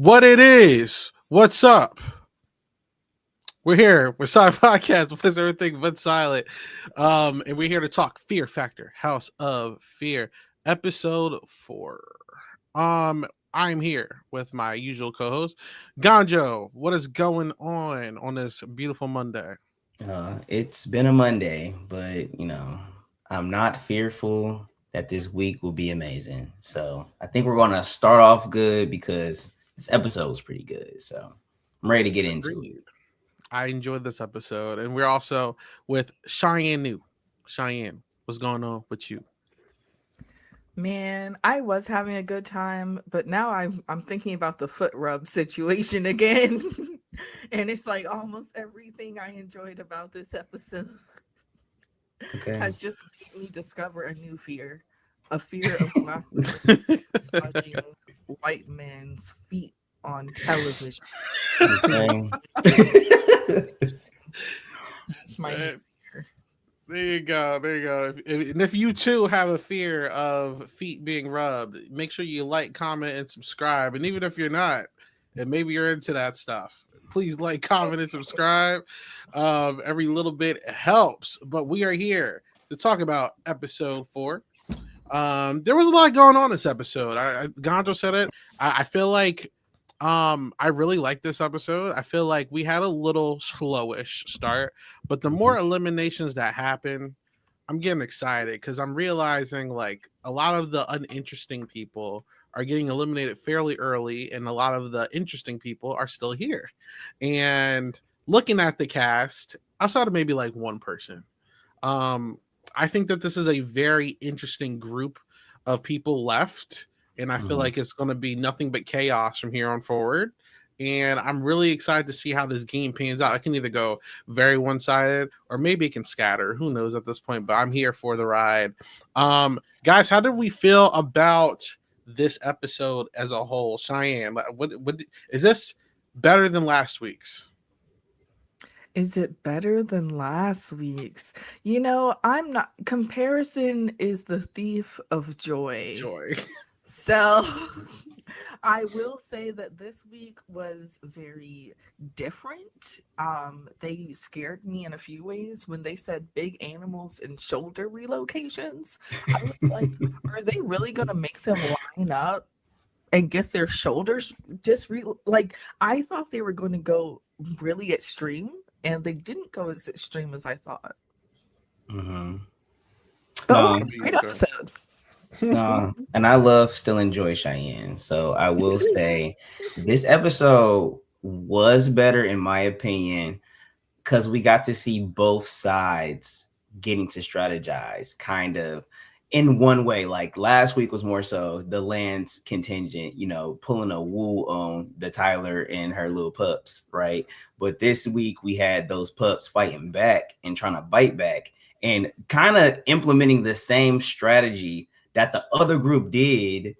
What it is? What's up? We're here. We're Silent Podcast. What's everything but silent? And we're here to talk Fear Factor, House of Fear, episode 4. I'm here with my usual co-host, Ganjo. What is going on this beautiful Monday? It's been a Monday, but I'm not fearful that this week will be amazing. So I think we're gonna start off good because this episode was pretty good. So I'm ready to get into it. Agreed. I enjoyed this episode, and we're also with Cheyenne New. Cheyenne, what's going on with you? Man, I was having a good time, but now I'm thinking about the foot rub situation again. And it's like almost everything I enjoyed about this episode has just made me discover a new fear. A fear of massaging white men's feet on television. Okay. That's my new fear. There you go. There you go. And if you too have a fear of feet being rubbed, make sure you like, comment, and subscribe. And even if you're not, and maybe you're into that stuff, please like, comment, and subscribe. Every little bit helps. But we are here to talk about episode 4. There was a lot going on this episode. Gonzo said it. I feel like I really like this episode. I feel like we had a little slowish start, but the more eliminations that happen, I'm getting excited because I'm realizing like a lot of the uninteresting people are getting eliminated fairly early, and a lot of the interesting people are still here. And looking at the cast, outside of maybe like one person, I think that this is a very interesting group of people left. And I feel like it's going to be nothing but chaos from here on forward. And I'm really excited to see how this game pans out. It can either go very one-sided or maybe it can scatter. Who knows at this point? But I'm here for the ride. Guys, how did we feel about this episode as a whole? Cheyenne, what is this better than last week's? Is it better than last week's? I'm not. Comparison is the thief of joy. So I will say that this week was very different. They scared me in a few ways when they said big animals and shoulder relocations. I was like, are they really going to make them line up and get their shoulders just I thought they were going to go really extreme, and they didn't go as extreme as I thought. But great episode. And I love still enjoy Cheyenne. So I will say this episode was better in my opinion because we got to see both sides getting to strategize kind of in one way. Like last week was more so the Lance contingent, pulling a wool on the Tyler and her little pups, right? But this week we had those pups fighting back and trying to bite back and kind of implementing the same strategy that the other group did,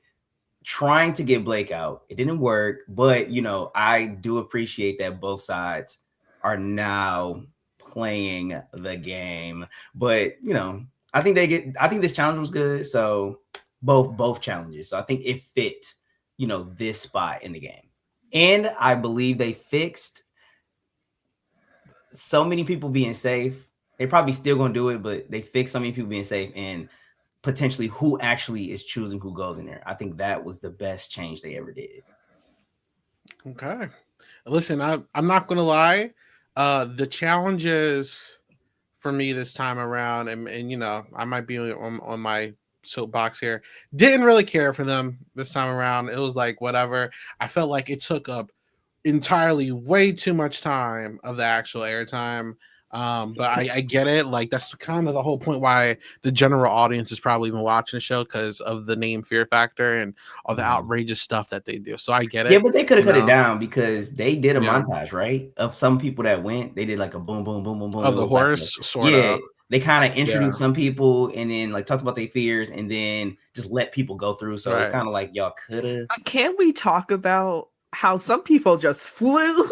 trying to get Blake out. It didn't work, but I do appreciate that both sides are now playing the game. But I think this challenge was good. So both challenges. So I think it fit, this spot in the game. And I believe they fixed so many people being safe. They're probably still gonna do it, but they fixed so many people being safe and potentially who actually is choosing who goes in there. I think that was the best change they ever did. Okay. Listen, I'm not going to lie. The challenges for me this time around, and I might be on my soapbox here, didn't really care for them this time around. It was like, whatever. I felt like it took up entirely way too much time of the actual airtime. But I get it. Like that's kind of the whole point why the general audience is probably even watching the show because of the name Fear Factor and all the outrageous stuff that they do. So I get it. Yeah, but they could have cut it down because they did a montage, right? Of some people that went. They did like a boom, boom, boom, boom, boom. Of the horse, sort of. They kind of introduced some people and then like talked about their fears and then just let people go through. So it's kind of like y'all could have. Can we talk about how some people just flew?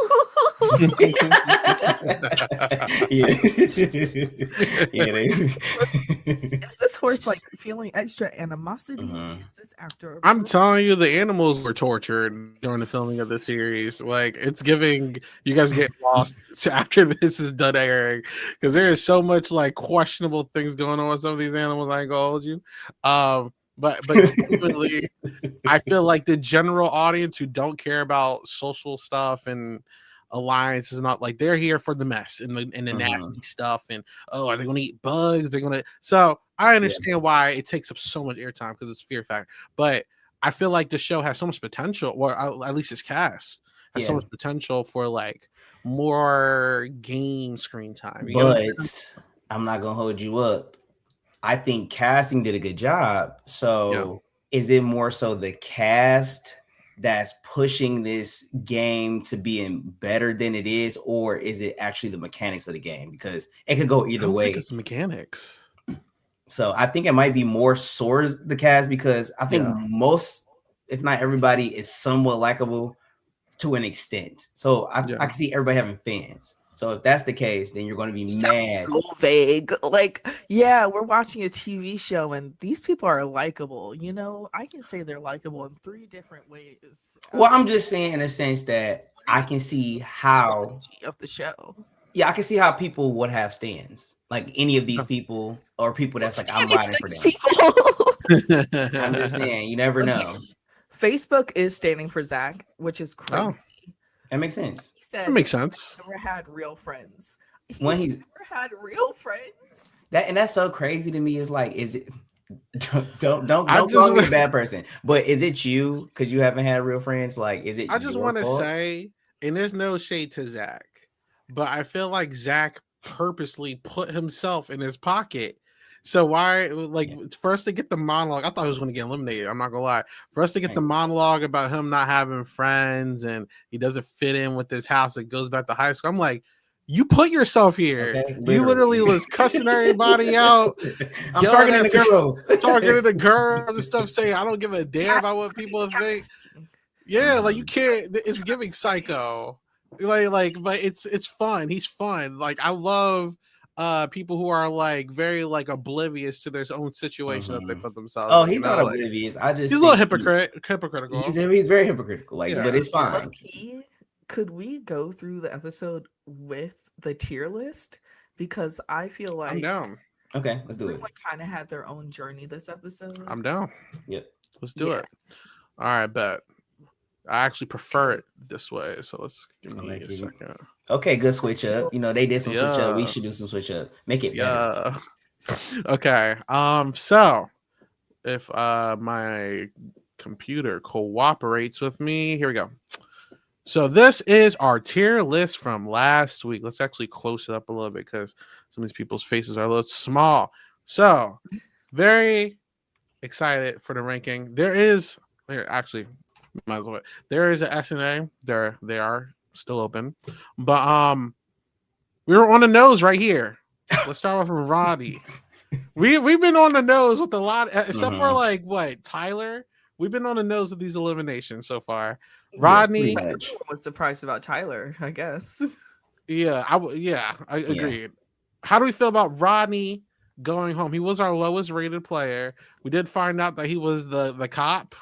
Is this horse like feeling extra animosity? Is this actor? I'm telling you, the animals were tortured during the filming of the series. Like, it's giving you guys get lost after this is done airing, because there is so much like questionable things going on with some of these animals. I ain't gonna hold you. But genuinely, I feel like the general audience who don't care about social stuff and alliance is not like, they're here for the mess and the nasty stuff, and are they going to eat bugs? They're going to. So I understand why it takes up so much airtime, because it's fear factor. But I feel like the show has so much potential, or at least its cast has so much potential for like more game screen time. But I'm not gonna hold you up. I think casting did a good job. So is it more so the cast that's pushing this game to being better than it is, or is it actually the mechanics of the game? Because it could go either way. It's the mechanics. So I think it might be more towards the cast, because I think most, if not everybody, is somewhat likable to an extent. So I can see everybody having fans. So if that's the case, then you're going to be mad. So vague. Like, yeah, we're watching a TV show and these people are likable. You know, I can say they're likable in 3 different ways. Well, I'm just saying in a sense that I can see how of the show. Yeah, I can see how people would have stands. Like any of these people, or people that's like, I'm riding for them. I'm just saying, you never know. Facebook is standing for Zach, which is crazy. That makes sense. He said, that makes sense. Never had real friends. When he's never had real friends. That's so crazy to me. Is like, is it? Don't call me a bad person, but is it you because you haven't had real friends? Like, is it? I just want to say, and there's no shade to Zach, but I feel like Zach purposely put himself in his pocket. So why, like, for us to get the monologue, I thought he was going to get eliminated. I'm not gonna lie. For us to get the monologue about him not having friends and he doesn't fit in with this house, it goes back to high school. I'm like, you put yourself here. Okay, you literally was cussing everybody out. I'm targeting the girls, targeting the girls and stuff, saying I don't give a damn about what people think. Yeah, like you can't. It's giving psycho. Like, but it's fun. He's fun. Like, I love people who are like very like oblivious to their own situation that they put themselves. Oh, he's not oblivious. He's a little hypocritical. He's very hypocritical. Like, but it's fine. Could we go through the episode with the tier list? Because I feel like I'm down. Okay, let's do it. Everyone kind of had their own journey this episode. I'm down. Yep. Let's do it. All right, bet. I actually prefer it this way, so let's give me a second. Okay, good switch up. You know, they did some switch up. We should do some switch up. Make it better. Okay. So if my computer cooperates with me, here we go. So this is our tier list from last week. Let's actually close it up a little bit because some of these people's faces are a little small. So very excited for the ranking. There is actually might as well. There is a SNA. They are still open, but we were on the nose right here. Let's start off with Roddy. We've been on the nose with a lot, except for like what Tyler. We've been on the nose with these eliminations so far. Rodney was surprised about Tyler, I guess. Yeah, I agree. Yeah. How do we feel about Rodney going home? He was our lowest rated player. We did find out that he was the cop.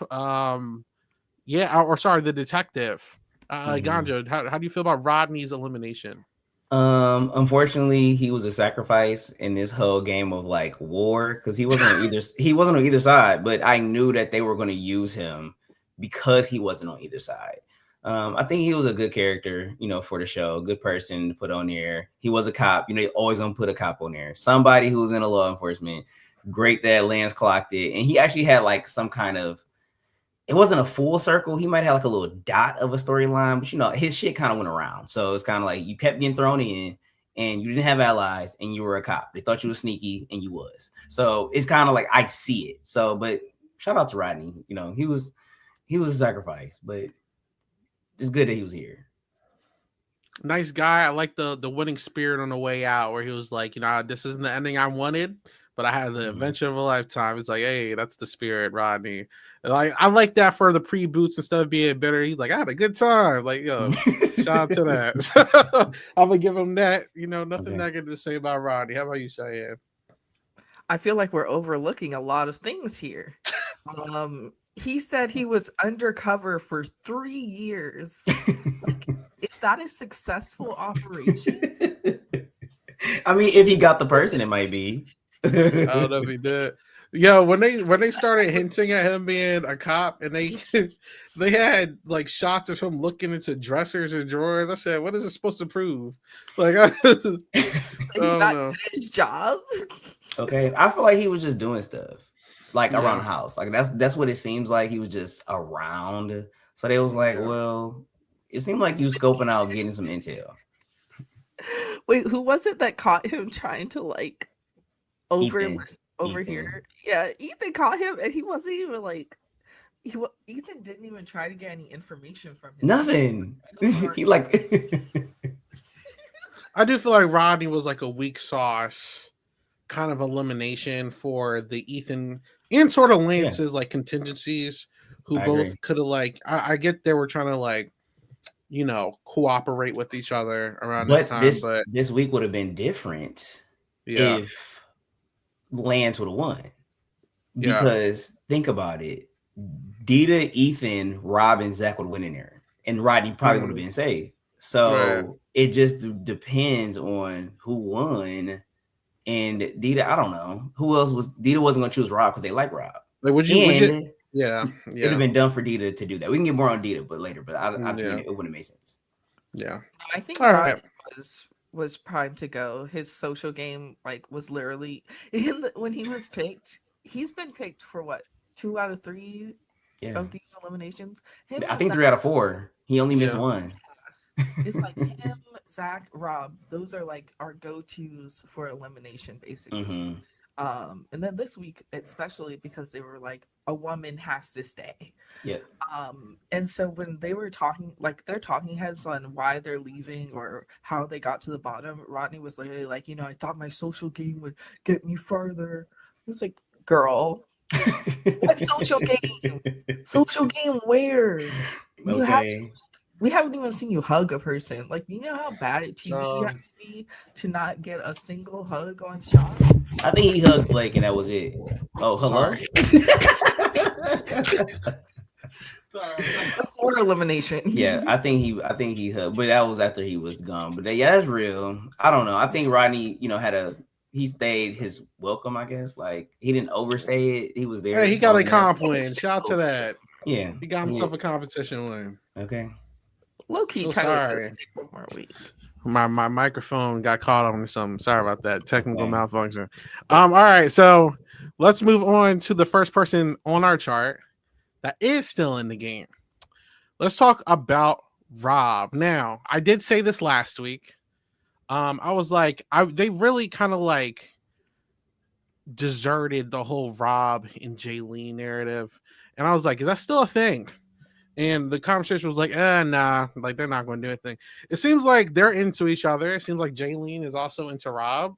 The detective. Ganjo, how do you feel about Rodney's elimination? Unfortunately, he was a sacrifice in this whole game of like war because he wasn't on either side, but I knew that they were going to use him because he wasn't on either side. I think he was a good character, for the show, good person to put on there. He was a cop, you're always gonna put a cop on there. Somebody who's in a law enforcement. Great that Lance clocked it, and he actually had like some kind of. It wasn't a full circle. He might have like a little dot of a storyline, but his shit kind of went around. So it's kind of like you kept getting thrown in and you didn't have allies and you were a cop. They thought you were sneaky and you was. So it's kind of like I see it. So, but shout out to Rodney. He was a sacrifice, but it's good that he was here. Nice guy. I like the winning spirit on the way out where he was like, this isn't the ending I wanted, but I had the adventure of a lifetime. It's like, hey, that's the spirit, Rodney. And like, I like that for the pre-boots and stuff being bitter. He's like, I had a good time. Like, yo, shout out to that. So, I'm gonna give him that. Nothing negative to say about Rodney. How about you, Cheyenne? I feel like we're overlooking a lot of things here. He said he was undercover for 3 years. Is that a successful operation? I mean, if he got the person, it might be. I don't know if he did. Yo, when they started hinting at him being a cop, and they had like shots of him looking into dressers and drawers, I said, "What is it supposed to prove?" Like, he's not good at his job. Okay, I feel like he was just doing stuff like around the house. Like that's what it seems like. He was just around. So they was like, well, it seemed like he was scoping out, getting some intel. Wait, who was it that caught him trying to like Ethan. here? Yeah, Ethan caught him, and he wasn't even like Ethan didn't even try to get any information from him. Nothing. He like. I do feel like Rodney was like a weak sauce kind of elimination for the Ethan and sort of Lance's like contingencies, who both could have like I get they were trying to like cooperate with each other around this time, but this week would have been different if Lance would have won. Because think about it, Dita, Ethan, Rob, and Zach would win in there, and Rodney probably would have been saved. So it just depends on who won. And Dita, I don't know who else was. Dita wasn't going to choose Rob because they like Rob. Like, would you? Yeah, it'd have been dumb for Dita to do that. We can get more on Dita, but later. But I think it wouldn't have made sense. Yeah, I think Rob was primed to go. His social game was literally when he was picked. He's been picked for what 2 out of 3 of these eliminations. I think 3 out of 4. He only missed one. It's like him, Zach, Rob. Those are like our go-tos for elimination, basically. Mm-hmm. And then this week, especially because they were like, a woman has to stay. Yeah. And so when they were talking, like their talking heads on why they're leaving or how they got to the bottom, Rodney was literally like, I thought my social game would get me further. It was like, girl, what social game? Social game where? We haven't even seen you hug a person. Like, you know how bad at TV you have to be to not get a single hug on shot? I think he hugged Blake and that was it. Oh, hello. For elimination. Yeah, I think he hugged, but that was after he was gone. But that's real. I don't know. I think Rodney, he stayed his welcome, I guess. Like, he didn't overstay it. He was there. Hey, he got a comp win. Shout out to that. Yeah. He got himself a competition win. Okay. Low key, sorry. More week. My microphone got caught on something. Sorry about that. Technical malfunction. All right, so let's move on to the first person on our chart that is still in the game. Let's talk about Rob. Now, I did say this last week. I was like, they really kind of like deserted the whole Rob and Jaylene narrative, and I was like, is that still a thing? And the conversation was like, nah, like they're not going to do anything. It seems like they're into each other. It seems like Jaylene is also into Rob.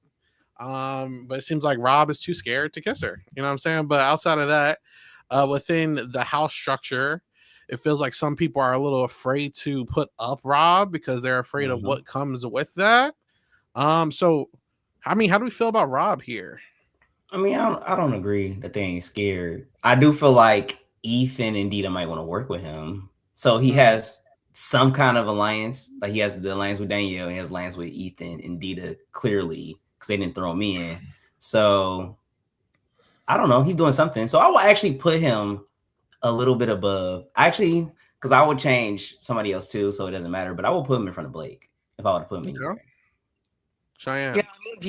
But it seems like Rob is too scared to kiss her. You know what I'm saying? But outside of that, within the house structure, it feels like some people are a little afraid to put up Rob because they're afraid of what comes with that. So, I mean, how do we feel about Rob here? I mean, I don't agree that they ain't scared. I do feel like Ethan and Dita might want to work with him. So he has some kind of alliance. Like he has the alliance with Danielle, he has alliance with Ethan and Dita, clearly, because they didn't throw me in. So I don't know. He's doing something. So I will actually put him a little bit above. Actually, because I would change somebody else too, so it doesn't matter. But I will put him in front of Blake if I would have put him in. Cheyenne. Yeah, I mean,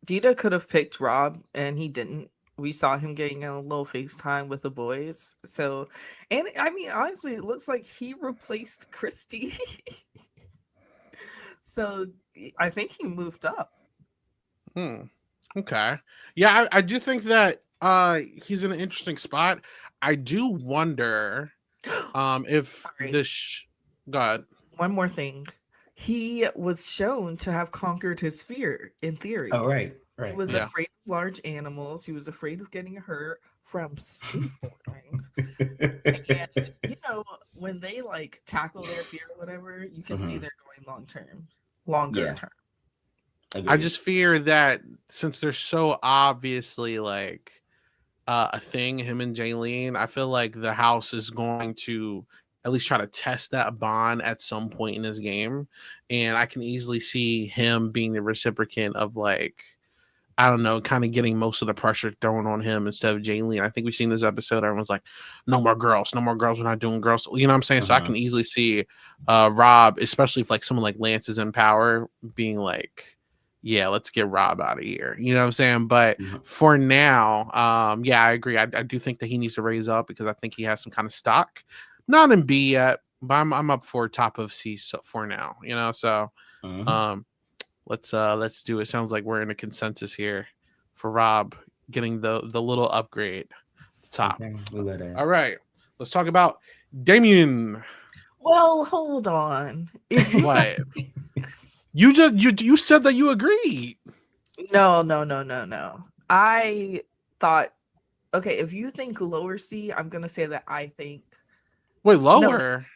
Dita could have picked Rob, and he didn't. We saw him getting a little FaceTime with the boys. So, and I mean, honestly, it looks like he replaced Christy. So I think he moved up. Okay. Yeah, I do think that he's in an interesting spot. I do wonder if God. One more thing. He was shown to have conquered his fear in theory. Oh, right. He was afraid of large animals. He was afraid of getting hurt from skateboarding. And when they like tackle their fear or whatever, you can see they're going longer term. I just fear that since they're so obviously like a thing, him and Jaylene, I feel like the house is going to at least try to test that bond at some point in this game. And I can easily see him being the recipient of like, I don't know, kind of getting most of the pressure thrown on him instead of Jaylene. I think we've seen this episode. Everyone's like, no more girls. We're not doing girls. You know what I'm saying? So I can easily see Rob, especially if like someone like Lance is in power, being like, yeah, let's get Rob out of here. You know what I'm saying? But for now, I agree. I do think that he needs to raise up because I think he has some kind of stock. Not in B yet, but I'm up for top of C for now. So let's do it. Sounds like we're in a consensus here for Rob getting the little upgrade to top. Okay, all right, let's talk about Damien. Well, hold on. What? You said that you agreed. No. I thought, okay, if you think lower C, I'm gonna say that I think. Wait, lower?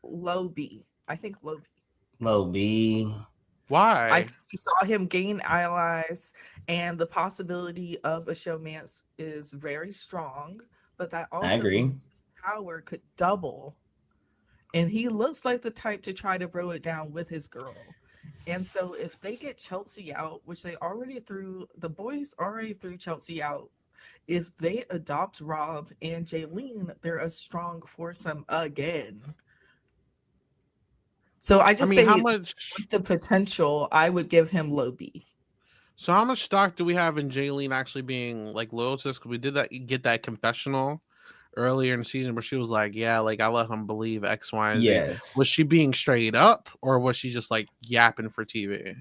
No, I think low B. Low B. Why? I think we saw him gain allies, and the possibility of a showmance is very strong. But that also means his power could double, and he looks like the type to try to bro it down with his girl. And so if they get Chelsea out, which the boys already threw Chelsea out, if they adopt Rob and Jaylene, they're a strong foursome again. So I say how much with the potential, I would give him low B. So how much stock do we have in Jaylene actually being like loyal to us? Because we did get that confessional earlier in the season where she was like, yeah, like I let him believe X, Y, and Z. Yes. Was she being straight up or was she just like yapping for TV?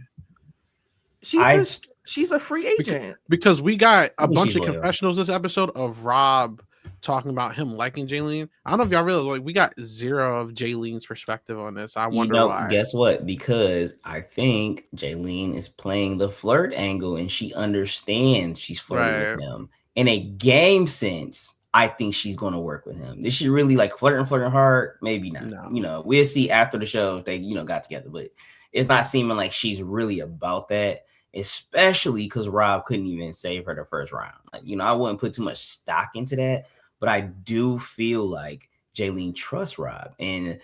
She's a free agent. Because we got a bunch of confessionals this episode of Rob talking about him liking Jaylene. I don't know if y'all realize, like, we got zero of Jaylene's perspective on this. I wonder why. Guess what? Because I think Jaylene is playing the flirt angle and she understands she's flirting with him. In a game sense, I think she's going to work with him. Is she really like flirting hard? Maybe not. No. We'll see after the show if they, got together. But it's not seeming like she's really about that, especially because Rob couldn't even save her the first round. Like, I wouldn't put too much stock into that. But I do feel like Jaylene trusts Rob. And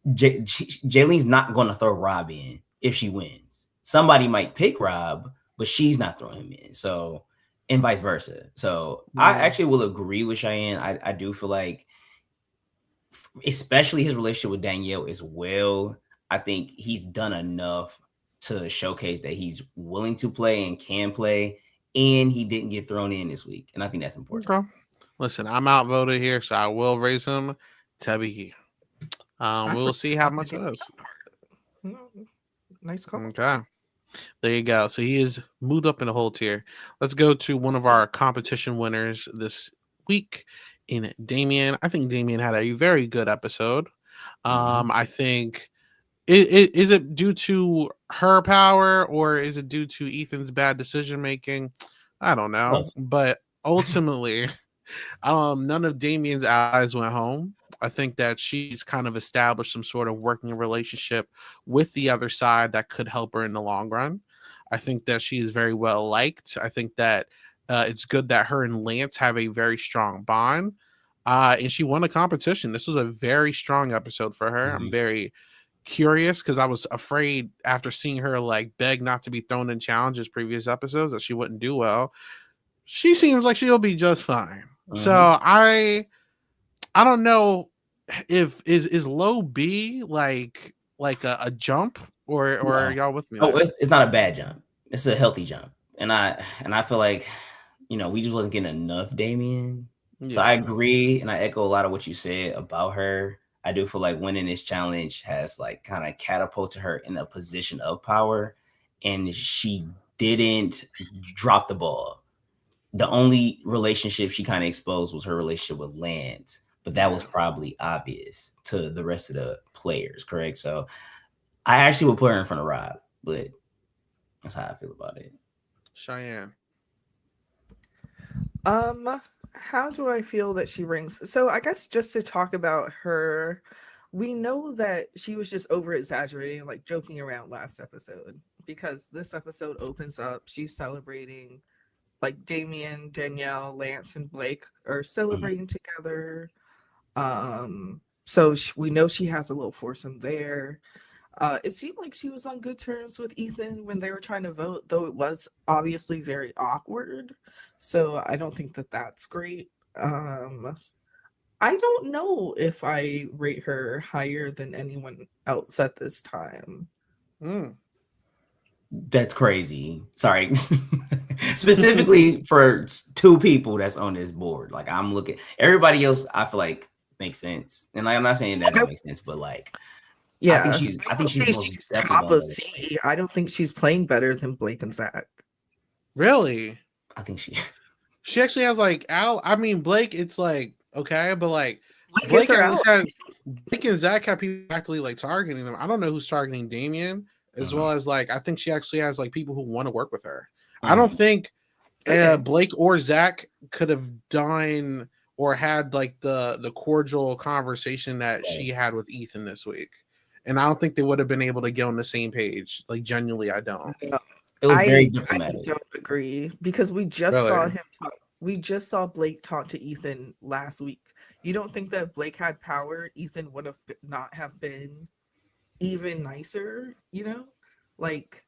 Jaylene's not going to throw Rob in if she wins. Somebody might pick Rob, but she's not throwing him in. So, and vice versa. So I actually will agree with Cheyenne. I do feel like, especially his relationship with Danielle as well, I think he's done enough to showcase that he's willing to play and can play, and he didn't get thrown in this week. And I think that's important. Okay. Listen, I'm outvoted here, so I will raise him to B. We'll see how much it is. Nice call. Okay. There you go. So he is moved up in the whole tier. Let's go to one of our competition winners this week in Damien. I think Damien had a very good episode. I think is it due to her power or is it due to Ethan's bad decision making? I don't know. But ultimately, none of Damien's allies went home. I think that she's kind of established some sort of working relationship with the other side that could help her in the long run. I think that she is very well liked. I think that it's good that her and Lance have a very strong bond. And she won a competition. This was a very strong episode for her. I'm very curious because I was afraid after seeing her like beg not to be thrown in challenges previous episodes that she wouldn't do well. She seems like she'll be just fine. So I don't know if is low B like a jump or are y'all with me? Oh, it's not a bad jump. It's a healthy jump. And I feel like, we just wasn't getting enough Damien. Yeah. So I agree and I echo a lot of what you said about her. I do feel like winning this challenge has like kind of catapulted her in a position of power, and she didn't drop the ball. The only relationship she kind of exposed was her relationship with Lance, but that was probably obvious to the rest of the players, correct? So I actually would put her in front of Rob, but that's how I feel about it. Cheyenne. How do I feel that she rings? So I guess just to talk about her, we know that she was just over exaggerating, like joking around last episode, because this episode opens up, she's celebrating, like Damien, Danielle, Lance, and Blake are celebrating together. So we know she has a little foursome there. It seemed like she was on good terms with Ethan when they were trying to vote, though it was obviously very awkward. So I don't think that that's great. I don't know if I rate her higher than anyone else at this time. That's crazy. Sorry. Specifically for two people that's on this board. Like I'm looking, everybody else I feel like makes sense. And like, I'm not saying that don't make sense, but like yeah, I think she's top of C. I don't think she's playing better than Blake and Zach. Really? I think she actually has like Blake, it's like okay, but like Blake and Zach have people actually like targeting them. I don't know who's targeting Damien, as well as like I think she actually has like people who want to work with her. I don't think Blake or Zach could have done or had like the cordial conversation that she had with Ethan this week. And I don't think they would have been able to get on the same page. Like genuinely, I don't. It was very diplomatic. I don't agree because we just saw him talk. We just saw Blake talk to Ethan last week. You don't think that Blake had power? Ethan would have not have been even nicer, you know? Like,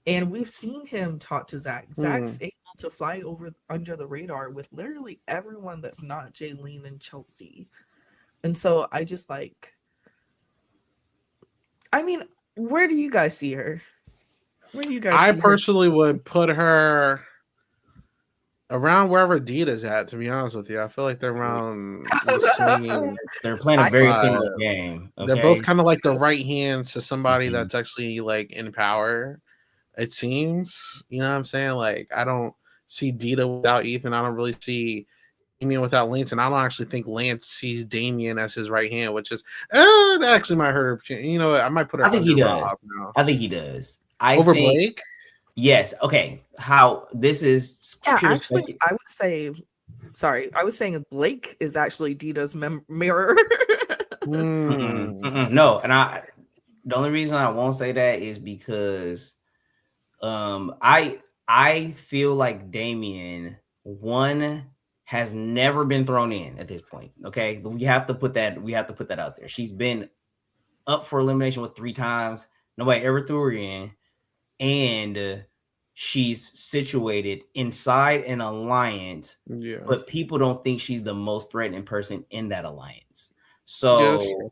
and we've seen him talk to Zach. Zach's able to fly over under the radar with literally everyone that's not Jaylene and Chelsea. And so I just like, I mean, where do you guys see her? Where do you guys I personally would put her around wherever Dita's at, to be honest with you. I feel like they're around the same. They're playing a very similar game. Okay? They're both kind of like the right hands to somebody that's actually like in power, it seems. You know what I'm saying? Like, I don't see Dita without Ethan. I don't really see Damien without Lance, and I don't actually think Lance sees Damien as his right hand, which is that actually might hurt her. You know, I might put her. I think he does. I think he does. Over Blake? Yes. Okay. How this is? Actually, I would say. Sorry, I was saying Blake is actually Dita's mirror. No, and the only reason I won't say that is because, I feel like Damien has never been thrown in at this point. Okay, we have to put that out there. She's been up for elimination 3 times. Nobody ever threw her in, and she's situated inside an alliance. Yeah, but people don't think she's the most threatening person in that alliance. So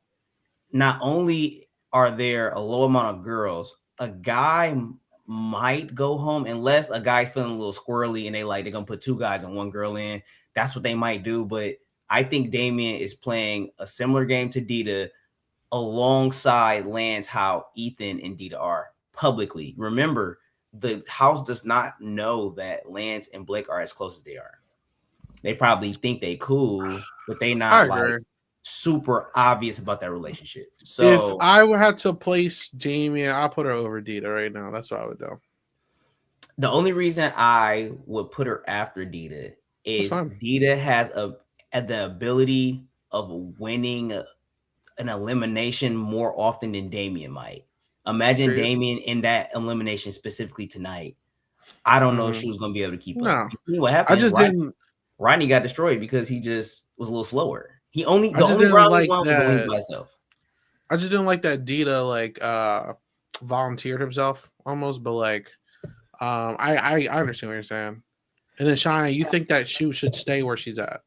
not only are there a low amount of girls, a guy might go home unless a guy feeling a little squirrely and they're gonna put 2 guys and 1 girl in. That's what they might do. But I think Damien is playing a similar game to Dita alongside Lance, how Ethan and Dita are publicly. Remember, the house does not know that Lance and Blake are as close as they are. They probably think they cool, but they not like super obvious about that relationship. So if I would have to place Damien, I'll put her over Dita right now. That's what I would do. The only reason I would put her after Dita is Dita has the ability of winning an elimination more often than Damien might. Imagine Damien in that elimination specifically tonight. I don't know if she was going to be able to keep up. What happened? Rodney got destroyed because he just was a little slower. The only round like one was to lose by himself. I just didn't like that Dita like volunteered himself almost, but like I understand what you're saying. And then Shine, you think that she should stay where she's at?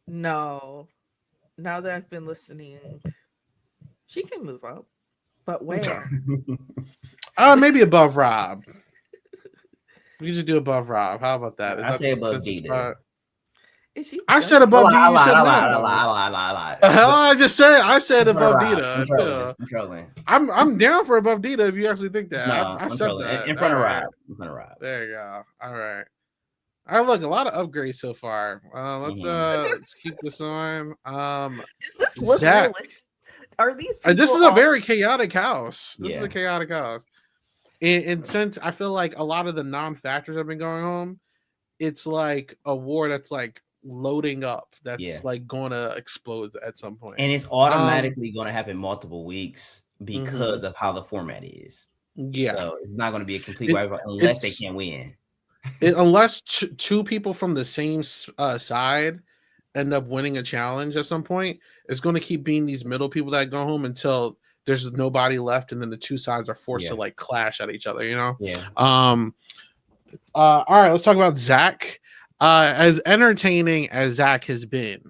No. Now that I've been listening, she can move up. But where? Maybe above Rob. We could just do above Rob. How about that? I say above Dita. I said above Dita. I lied. I just said I said above Dita. I'm trolling. I'm down for above Dita if you actually think that. No, I said that. In front of Rob. In front of Rob. There you go. All right. Look, a lot of upgrades so far. Let's keep this on. Does this look realistic? Are these people this is a very chaotic house. This is a chaotic house. And since I feel like a lot of the non-factors have been going home, it's like a war that's like loading up. That's like going to explode at some point. And it's automatically going to happen multiple weeks because of how the format is. Yeah. So it's not going to be a complete wipeout unless they can't win. Unless two people from the same side end up winning a challenge at some point, it's going to keep being these middle people that go home until there's nobody left, and then the two sides are forced to like clash at each other, you know? Yeah. All right, let's talk about Zach. As entertaining as Zach has been,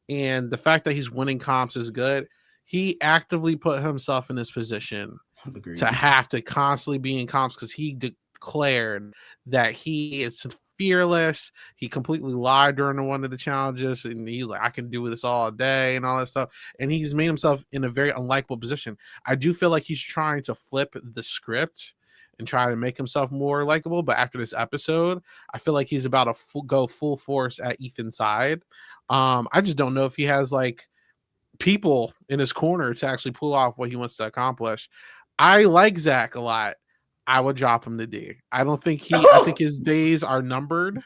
and the fact that he's winning comps is good, he actively put himself in this position to have to constantly be in comps because he declared that he is fearless. He completely lied during one of the challenges, and he's like, I can do this all day and all that stuff. And he's made himself in a very unlikable position. I do feel like he's trying to flip the script and try to make himself more likable. But after this episode, I feel like he's about to go full force at Ethan's side. I just don't know if he has like people in his corner to actually pull off what he wants to accomplish. I like Zach a lot. I would drop him to D. I don't think I think his days are numbered.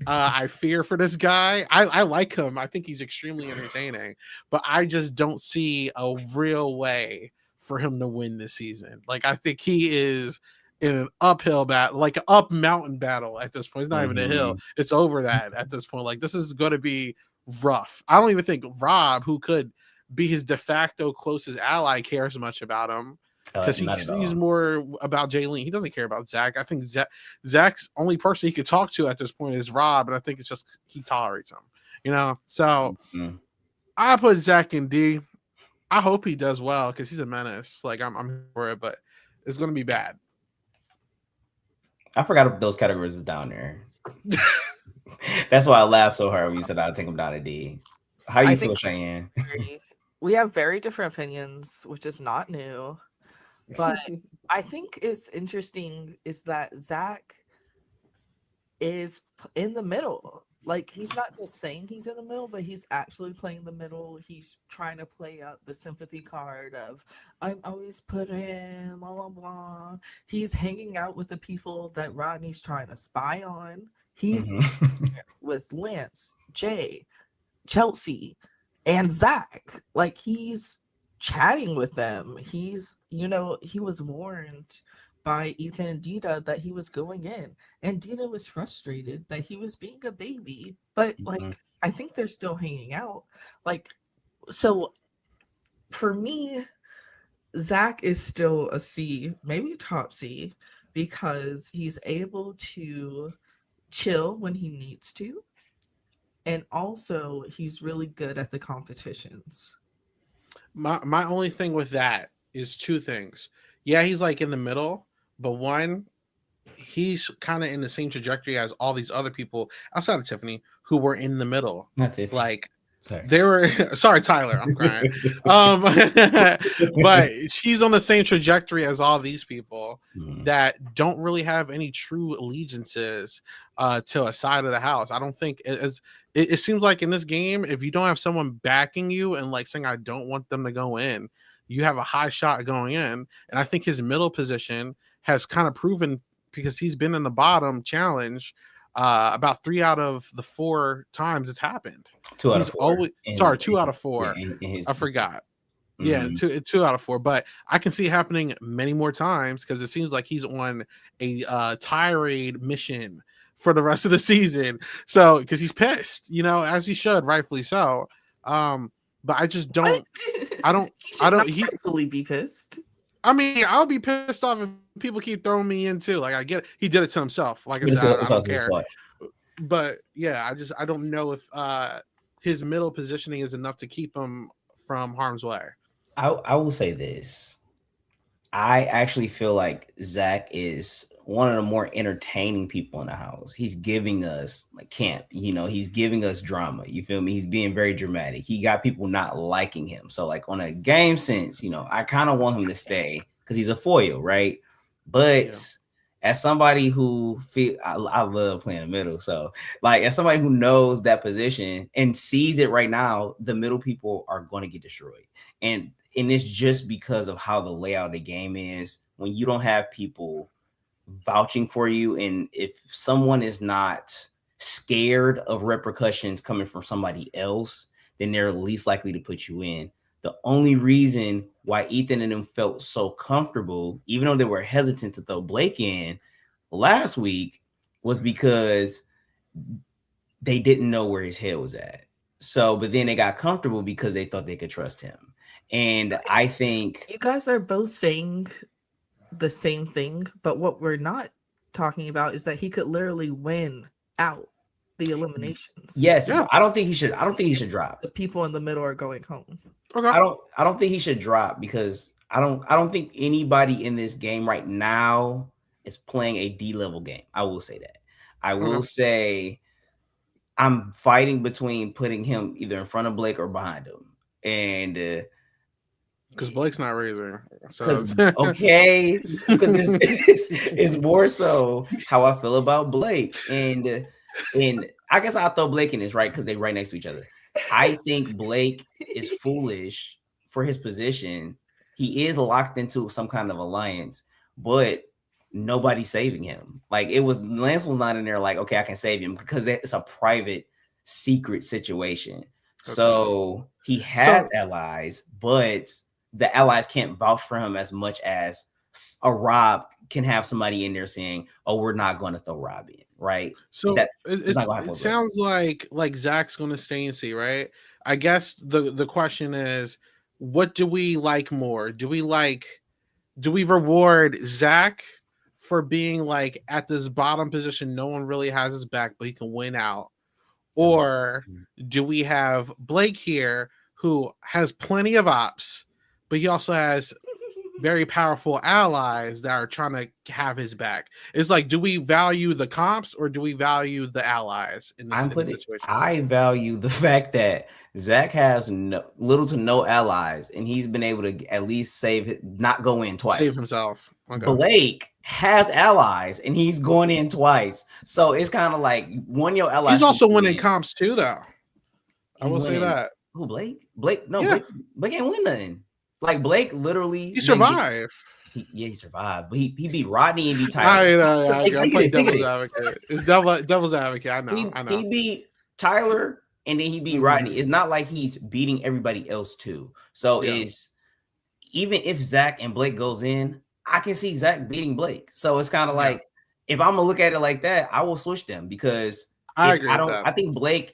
I fear for this guy. I like him. I think he's extremely entertaining, but I just don't see a real way for him to win this season. Like, I think he is in an uphill battle, like an up mountain battle at this point. It's not even a hill. It's over that at this point. Like, this is going to be rough. I don't even think Rob, who could be his de facto closest ally, cares much about him. Because he's more about Jaylene. He doesn't care about Zach. I think Zach's only person he could talk to at this point is Rob, and I think it's just he tolerates him, you know. So I put Zach in D. I hope he does well because he's a menace. Like, I'm for it, but it's gonna be bad. I forgot those categories was down there. That's why I laughed so hard when you said I'd take him down to D. How do you feel, Cheyenne? We have very different opinions, which is not new. But I think it's interesting is that Zach is in the middle. Like, he's not just saying he's in the middle, but he's actually playing the middle. He's trying to play up the sympathy card of, I'm always put in, blah, blah, blah. He's hanging out with the people that Rodney's trying to spy on. He's with Lance, Jay, Chelsea, and Zach. Like, he's chatting with them. He's, you know, he was warned by Ethan and Dita that he was going in, and Dita was frustrated that he was being a baby, but like, I think they're still hanging out. Like, so for me, Zach is still a C, maybe a top C, because he's able to chill when he needs to, and also he's really good at the competitions. My only thing with that is two things. Yeah, he's like in the middle, but one, he's kind of in the same trajectory as all these other people outside of Tiffany who were in the middle. That's it. Like, sorry. They were sorry, Tyler, I'm crying. But she's on the same trajectory as all these people that don't really have any true allegiances to a side of the house. I don't think it seems like in this game, if you don't have someone backing you and like saying, I don't want them to go in, you have a high shot going in. And I think his middle position has kind of proven, because he's been in the bottom challenge about 3 out of the 4 times it's happened. 2 out of 4. 2 out of 4. I forgot. Yeah, 2 out of 4. But I can see it happening many more times because it seems like he's on a tirade mission for the rest of the season. So, because he's pissed, you know, as he should, rightfully so. But I just don't. He rightfully be pissed. I mean, I'll be pissed off if people keep throwing me in too. Like, I get it. He did it to himself. Like I said, I don't care. But yeah, I don't know if his middle positioning is enough to keep him from harm's way. I will say this. I actually feel like Zach is one of the more entertaining people in the house. He's giving us like camp, you know, he's giving us drama. You feel me? He's being very dramatic. He got people not liking him. So like on a game sense, you know, I kind of want him to stay because he's a foil, right? But as somebody who I love playing the middle. So like as somebody who knows that position and sees it right now, the middle people are going to get destroyed. And it's just because of how the layout of the game is. When you don't have people vouching for you, and if someone is not scared of repercussions coming from somebody else, then they're least likely to put you in. The only reason why Ethan and them felt so comfortable, even though they were hesitant to throw Blake in last week, was because they didn't know where his head was at. So, but then they got comfortable because they thought they could trust him. And I think you guys are both saying the same thing, but what we're not talking about is that he could literally win out the eliminations. Yes, yeah. I don't think he should. I don't think he should drop. The people in the middle are going home. Okay. I don't think he should drop because I don't think anybody in this game right now is playing a D-level game. I will say that. I will say I'm fighting between putting him either in front of Blake or behind him. And because Blake's not raising. So okay. Because it's more so how I feel about Blake. And I guess I'll throw Blake in this, right? Because they're right next to each other. I think Blake is foolish for his position. He is locked into some kind of alliance, but nobody's saving him. Like Lance was not in there like, okay, I can save him because it's a private secret situation. Okay. So he has allies, but the allies can't vouch for him as much as a Rob can have somebody in there saying, oh, we're not going to throw Rob in, right? So it sounds like Zach's going to stay and see, right? I guess the question is, what do we like more? Do we reward Zach for being like at this bottom position, no one really has his back, but he can win out? Or do we have Blake here who has plenty of ops, but he also has very powerful allies that are trying to have his back? It's like, do we value the comps or do we value the allies in this situation? I value the fact that Zach has little to no allies, and he's been able to at least not go in twice. Save himself. Okay. Blake has allies, and he's going in twice. So it's kind of like your allies. He's also winning comps too, though. I will say that. Who, Blake? Blake? No, yeah. Blake ain't win nothing. Like Blake literally, he survived. He survived, but he beat Rodney and beat Tyler. I play devil's advocate. It's devil's advocate. I know. He beat Tyler and then he beat Rodney. It's not like he's beating everybody else too. So it's even if Zach and Blake goes in, I can see Zach beating Blake. So it's kind of like if I'm gonna look at it like that, I will switch them because I agree. I think Blake,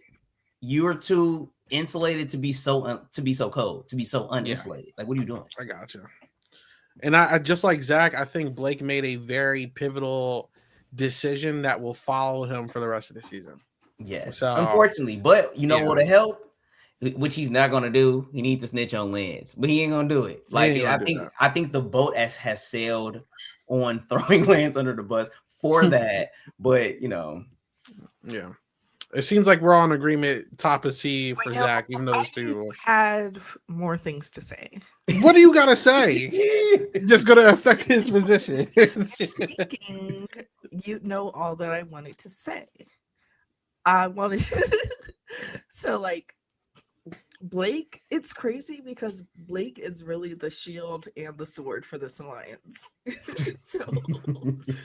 you're too insulated to be so cold, to be so uninsulated. Like, what are you doing? I gotcha. And I just like Zach, I think Blake made a very pivotal decision that will follow him for the rest of the season. Yes, so, unfortunately, but you know what'll help, which he's not gonna do. He needs to snitch on Lance, but he ain't gonna do it. Like I think the boat has sailed on throwing Lance under the bus for that. But yeah. It seems like we're all in agreement, top of C for Zach, even though there's two. Had more things to say. What do you gotta say? Just gonna affect his position. Speaking, you know all that I wanted to say. I wanted so like Blake, it's crazy because Blake is really the shield and the sword for this alliance. So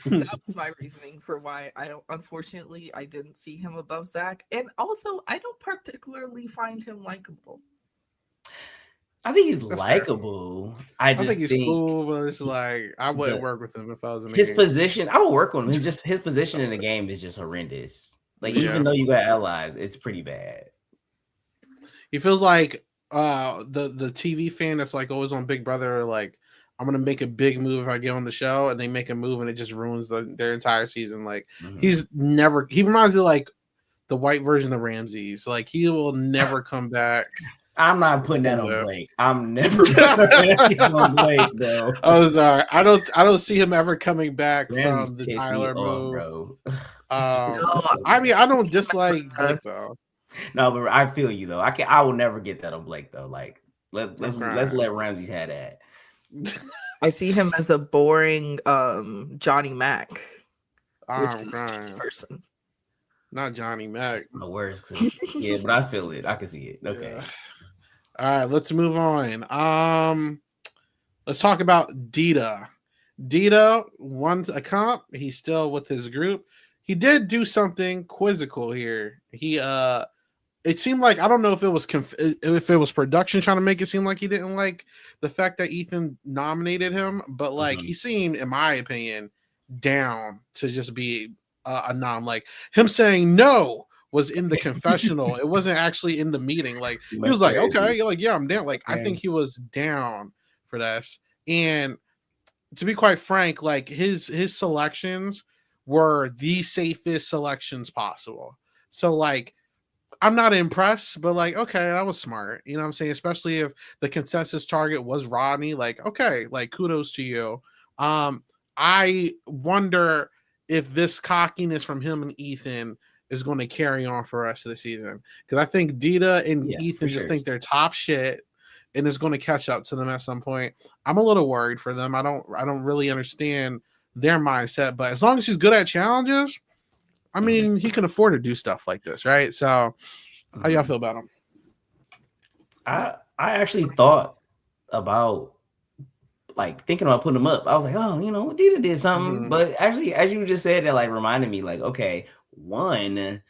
that was my reasoning for why unfortunately I didn't see him above Zach. And also I don't particularly find him likable. I think he's likable. I think he's cool, but it's like I wouldn't work with him if I was in his position. I would work with him. His position in the game is just horrendous. Like even though you got allies, it's pretty bad. He feels like the TV fan that's like always on Big Brother, like I'm gonna make a big move if I get on the show, and they make a move and it just ruins their entire season. Like he reminds me of like the white version of Ramses. Like he will never come back. I'm not putting that on Blake. I'm never putting on Blake though. Oh, sorry. I don't see him ever coming back from the Tyler move. Bro. I mean, I don't dislike Blake though. No, but I feel you though. I will never get that on Blake though. Like let's let Ramsey have that. I see him as a boring Johnny Mac, which is just a person. Not Johnny Mac. No words, but I feel it. I can see it. Okay. Yeah. All right, let's move on. Let's talk about Dita. Dita won a comp. He's still with his group. He did do something quizzical here. It seemed like, I don't know if it was if it was production trying to make it seem like he didn't like the fact that Ethan nominated him, but like he seemed, in my opinion, down to just be a nom. Like him saying no was in the confessional. It wasn't actually in the meeting. Like he was like, okay, you're like, yeah, I'm down. Like I think he was down for this. And to be quite frank, like his selections were the safest selections possible. So like I'm not impressed, but like, okay, that was smart. You know what I'm saying? Especially if the consensus target was Rodney. Like, okay, like kudos to you. I wonder if this cockiness from him and Ethan is going to carry on for us this season. Because I think Dita and Ethan just think they're top shit and it's going to catch up to them at some point. I'm a little worried for them. I don't really understand their mindset, but as long as he's good at challenges, I mean, he can afford to do stuff like this, right? So, how y'all feel about him? I actually thought about like thinking about putting him up. I was like, oh, you know, Dita did something, but actually, as you just said, that like reminded me, like, okay, one,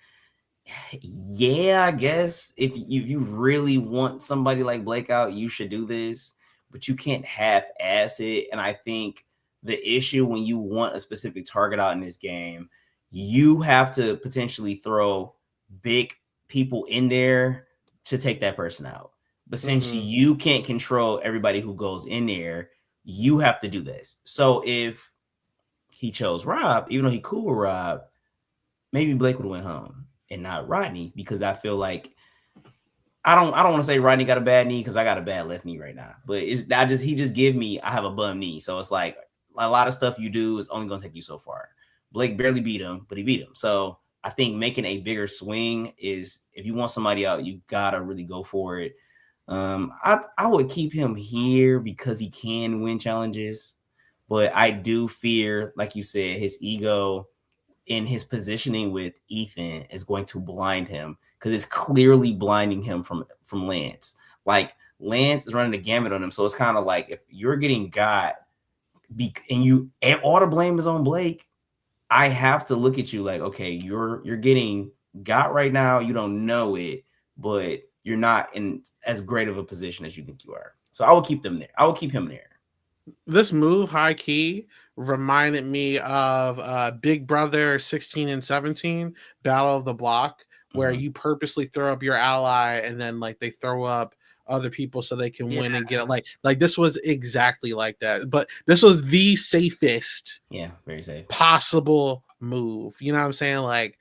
yeah, I guess if you really want somebody like Blake out, you should do this, but you can't half-ass it. And I think the issue when you want a specific target out in this game, you have to potentially throw big people in there to take that person out. But since you can't control everybody who goes in there, you have to do this. So if he chose Rob, even though he cool with Rob, maybe Blake would have went home and not Rodney, because I feel like I don't want to say Rodney got a bad knee because I got a bad left knee right now. But he just give me, I have a bum knee. So it's like a lot of stuff you do is only going to take you so far. Blake barely beat him, but he beat him. So I think making a bigger swing is, if you want somebody out, you gotta really go for it. I would keep him here because he can win challenges, but I do fear, like you said, his ego in his positioning with Ethan is going to blind him, because it's clearly blinding him from Lance. Like Lance is running the gamut on him, so it's kind of like if you're getting got, and all the blame is on Blake, I have to look at you like, okay, you're getting got right now. You don't know it, but you're not in as great of a position as you think you are. So I will keep them there. I will keep him there. This move, high key, reminded me of Big Brother 16 and 17, Battle of the Block, where you purposely throw up your ally and then like they throw up other people so they can win and get it. Like this was exactly like that, but this was the safest, very safe possible move. You know what I'm saying? Like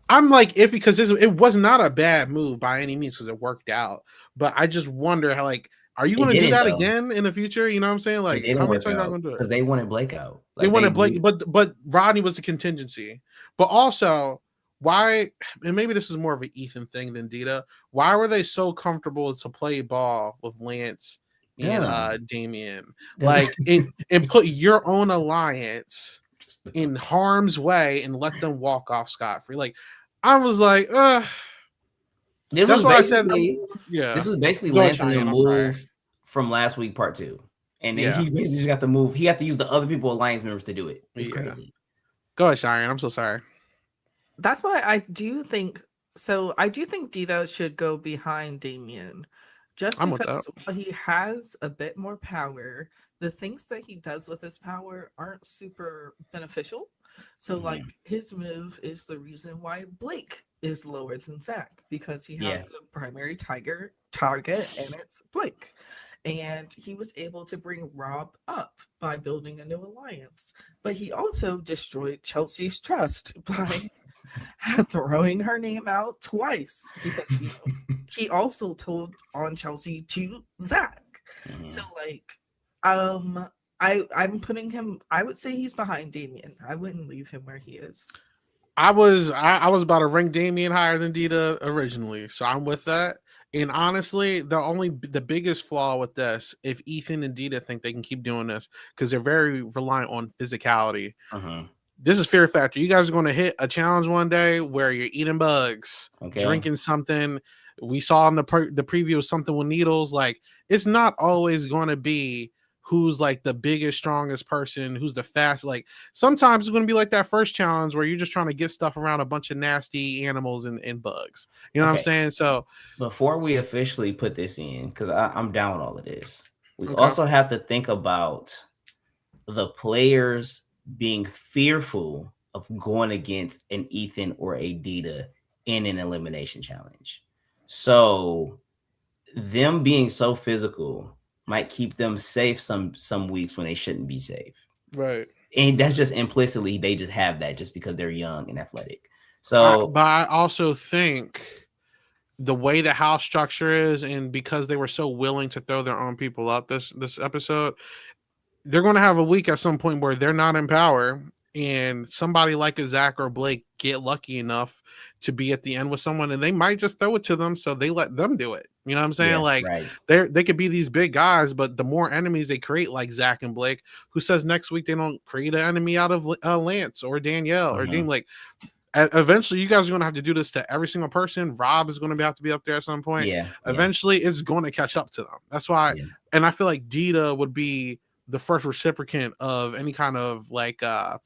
I'm like iffy because it was not a bad move by any means because it worked out, but I just wonder how, like, are you going to do that again in the future? You know what I'm saying? Like how many times are you going to do it? Because they wanted Blake out. Like, they wanted Blake, but Rodney was a contingency. But also, why, and maybe this is more of an Ethan thing than Dita, why were they so comfortable to play ball with Lance and Damien? Like, and put your own alliance in harm's way and let them walk off scot-free. Like, I was like, this was basically Lance's move from last week, part 2. And then he basically just got the move. He had to use the other people, alliance members, to do it. It's crazy. Go ahead, Cheyenne. I'm so sorry. That's why I do think Dita should go behind Damien. Just because he has a bit more power, the things that he does with his power aren't super beneficial. So like his move is the reason why Blake is lower than Zach, because he has a primary target and it's Blake. And he was able to bring Rob up by building a new alliance. But he also destroyed Chelsea's trust by throwing her name out twice, because he also told on Chelsea to Zach. So like I'm putting him, I would say he's behind Damien. I wouldn't leave him where he is. I was about to rank Damien higher than Dita originally, so I'm with that. And honestly, the biggest flaw with this, if Ethan and Dita think they can keep doing this, because they're very reliant on physicality. This is Fear Factor. You guys are going to hit a challenge one day where you're eating bugs, drinking something. We saw in the preview something with needles. Like, it's not always going to be who's like the biggest, strongest person, who's the fast. Like sometimes it's going to be like that first challenge where you're just trying to get stuff around a bunch of nasty animals and bugs. You know what I'm saying? So before we officially put this in, because I'm down with all of this, we also have to think about the players being fearful of going against an Ethan or a Dita in an elimination challenge. So them being so physical might keep them safe some weeks when they shouldn't be safe. Right. And that's just implicitly, they just have that just because they're young and athletic. So but I also think the way the house structure is, and because they were so willing to throw their own people up this episode, they're going to have a week at some point where they're not in power, and somebody like a Zach or Blake get lucky enough to be at the end with someone, and they might just throw it to them, so they let them do it. You know what I'm saying? They could be these big guys, but the more enemies they create, like Zach and Blake, who says next week they don't create an enemy out of Lance or Danielle or Dean? Like, eventually you guys are going to have to do this to every single person. Rob is going to have to be up there at some point. Eventually it's going to catch up to them. That's why. And I feel like Dita would be the first reciprocant of any kind of like a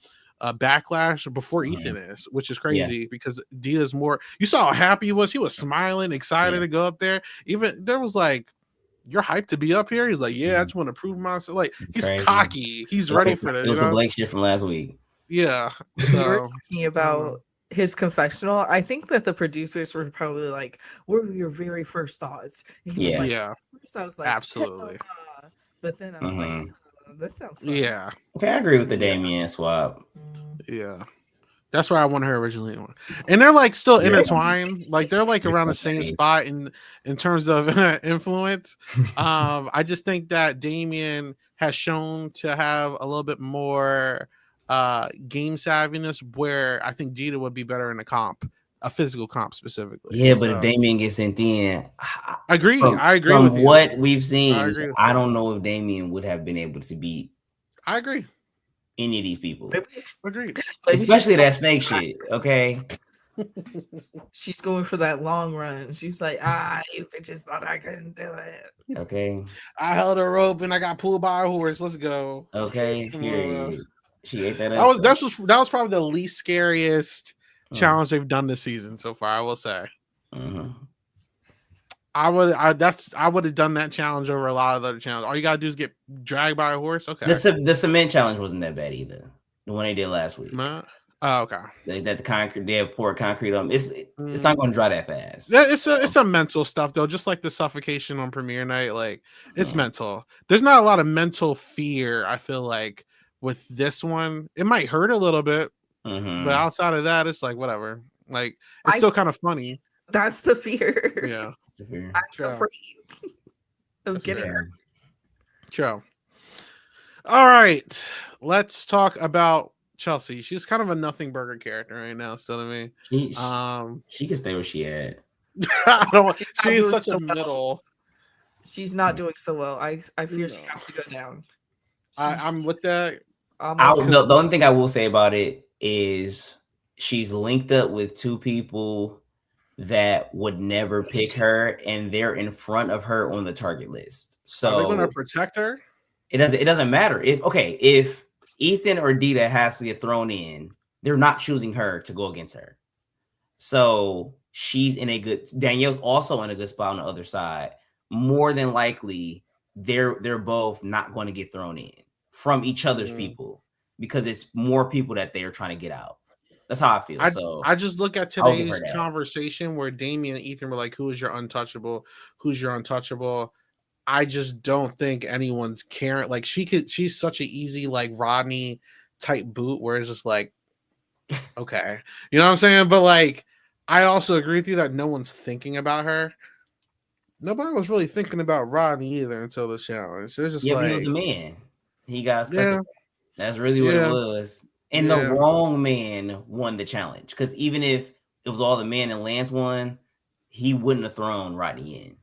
backlash before Ethan is, which is crazy because Dita's more. You saw how happy he was. He was smiling, excited to go up there. Even there was like, "You're hyped to be up here." He's like, "Yeah, I just want to prove myself." Like he's cocky. He's ready for this. It was the Blake shit from last week. Yeah. So, we were talking about his confessional. I think that the producers were probably like, "What were your very first thoughts?" And he was like, first I was like, absolutely. But then I was like, this sounds fun. Yeah. Okay, I agree with the Damien swap. Yeah. That's where I wanted her originally. And they're like still intertwined. Like they're like around the same spot in terms of influence. I just think that Damien has shown to have a little bit more game savviness, where I think Dita would be better in a comp, a physical comp specifically. Yeah, but if Damien gets in then, I agree from with what you. we've seen, I don't know if Damien would have been able to beat I agree any of these people. Agreed. Especially that snake shit. Okay. She's going for that long run. She's like, you bitches thought I couldn't do it. Okay. I held a rope and I got pulled by a horse. Let's go. Okay. She ate that up. That was probably the least scariest challenge they've done this season so far, I will say. I would have done that challenge over a lot of other challenges. All you gotta do is get dragged by a horse. Okay. The cement challenge wasn't that bad either. The one they did last week. Oh, okay. They have poured concrete on. It's not going to dry that fast. It's a mental stuff though, just like the suffocation on premiere night. Like it's mental. There's not a lot of mental fear. I feel like with this one, it might hurt a little bit, but outside of that, it's like whatever. Like it's still kind of funny. That's the fear. Yeah. I'm afraid of getting hurt. True. All right, let's talk about Chelsea. She's kind of a nothing burger character right now, still to me. She can stay where she at. She's such a middle. She's not doing so well. I fear she has to go down. I'm with that. The only thing I will say about it is she's linked up with two people that would never pick her, and they're in front of her on the target list. So are they going to protect her? It doesn't matter. If Ethan or Dita has to get thrown in, they're not choosing her to go against her. So she's in a good. Danielle's also in a good spot on the other side. More than likely, they're both not going to get thrown in from each other's people, because it's more people that they are trying to get out. That's how I feel. I just look at today's conversation where Damien and Ethan were like, "Who is your untouchable? Who's your untouchable?" I just don't think anyone's caring. Like she's such an easy like Rodney type boot where it's just like, okay, you know what I'm saying? But like, I also agree with you that no one's thinking about her. Nobody was really thinking about Rodney either until the challenge. It was just like, he was a man. He got stuck. That's really what it was. And the wrong man won the challenge, because even if it was all the men and Lance won, he wouldn't have thrown Rodney in.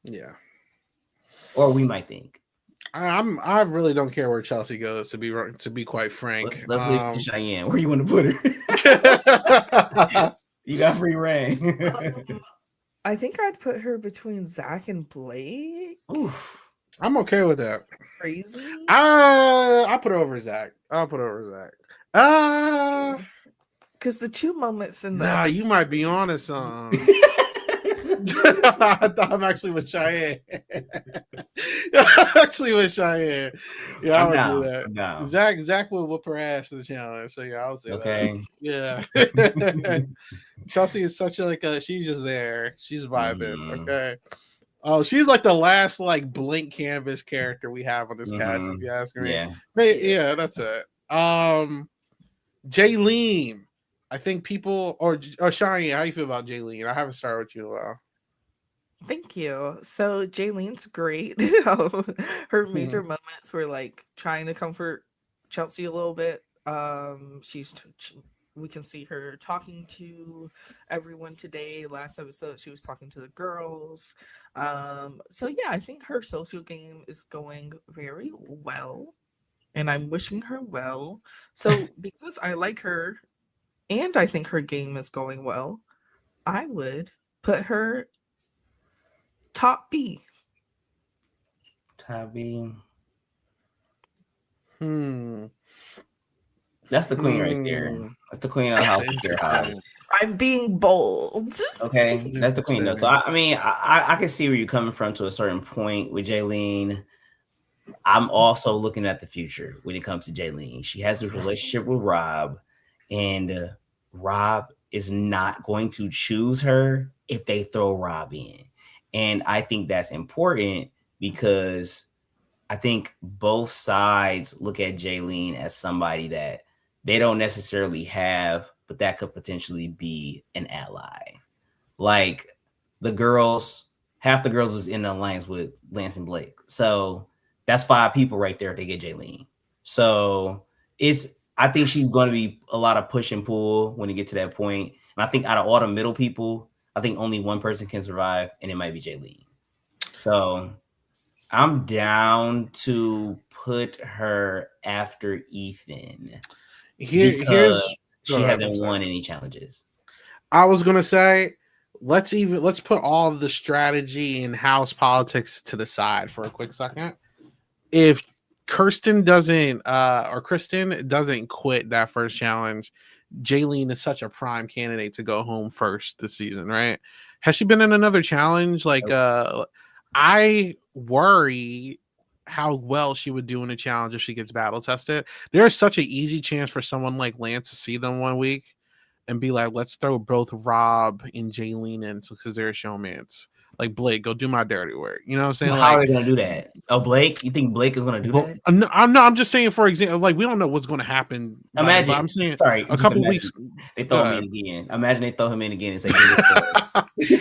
Yeah. Or we might think. I really don't care where Chelsea goes, to be quite frank. Let's leave it to Cheyenne. Where you want to put her? You got free reign. I think I'd put her between Zach and Blake. Oof. I'm okay with that. Crazy. I'll put it over Zach. Because the 2 moments in the Nah, you episode might be was- on to something. I thought I'm actually with Cheyenne. Actually with Cheyenne. Yeah, I would do that. No. Zach will whoop her ass in the challenge. So yeah, I'll say Okay. that. Yeah. Chelsea is such a she's just there. She's vibing. Okay. Oh, she's like the last like blank canvas character we have on this cast, if you ask me. Yeah. Yeah, that's it. Jaylene. I think people or Shani, how you feel about Jaylene? I haven't started with you in a while. Thank you. So Jaylene's great. Her major moments were like trying to comfort Chelsea a little bit. We can see her talking to everyone today. Last episode, she was talking to the girls. So yeah, I think her social game is going very well, and I'm wishing her well. So because I like her, and I think her game is going well, I would put her top B. Top B. That's the queen right there. That's the queen of the house. I'm being bold. Okay, that's the queen though. So I mean, I can see where you're coming from to a certain point with Jaylene. I'm also looking at the future when it comes to Jaylene. She has a relationship with Rob, and Rob is not going to choose her if they throw Rob in. And I think that's important because I think both sides look at Jaylene as somebody that they don't necessarily have, but that could potentially be an ally. Like half the girls was in the alliance with Lance and Blake. So that's 5 people right there to get Jaylene. So I think she's going to be a lot of push and pull when you get to that point. And I think out of all the middle people, I think only one person can survive, and it might be Jaylene. So I'm down to put her after Ethan. Here's she hasn't won any challenges. I was gonna say let's put all the strategy and house politics to the side for a quick second. If Kristen doesn't quit that first challenge, Jaylene is such a prime candidate to go home first this season, right? Has she been in another challenge? Like I worry how well she would do in a challenge if she gets battle tested. There's such an easy chance for someone like Lance to see them one week and be like, let's throw both Rob and Jaylene in because they're showmans. Like, Blake, go do my dirty work. You know what I'm saying? Well, how are they gonna do that? Oh, Blake? You think Blake is gonna do that? I'm just saying, for example, like we don't know what's gonna happen. Imagine I'm saying a couple weeks they throw him in again. Imagine they throw him in again and say,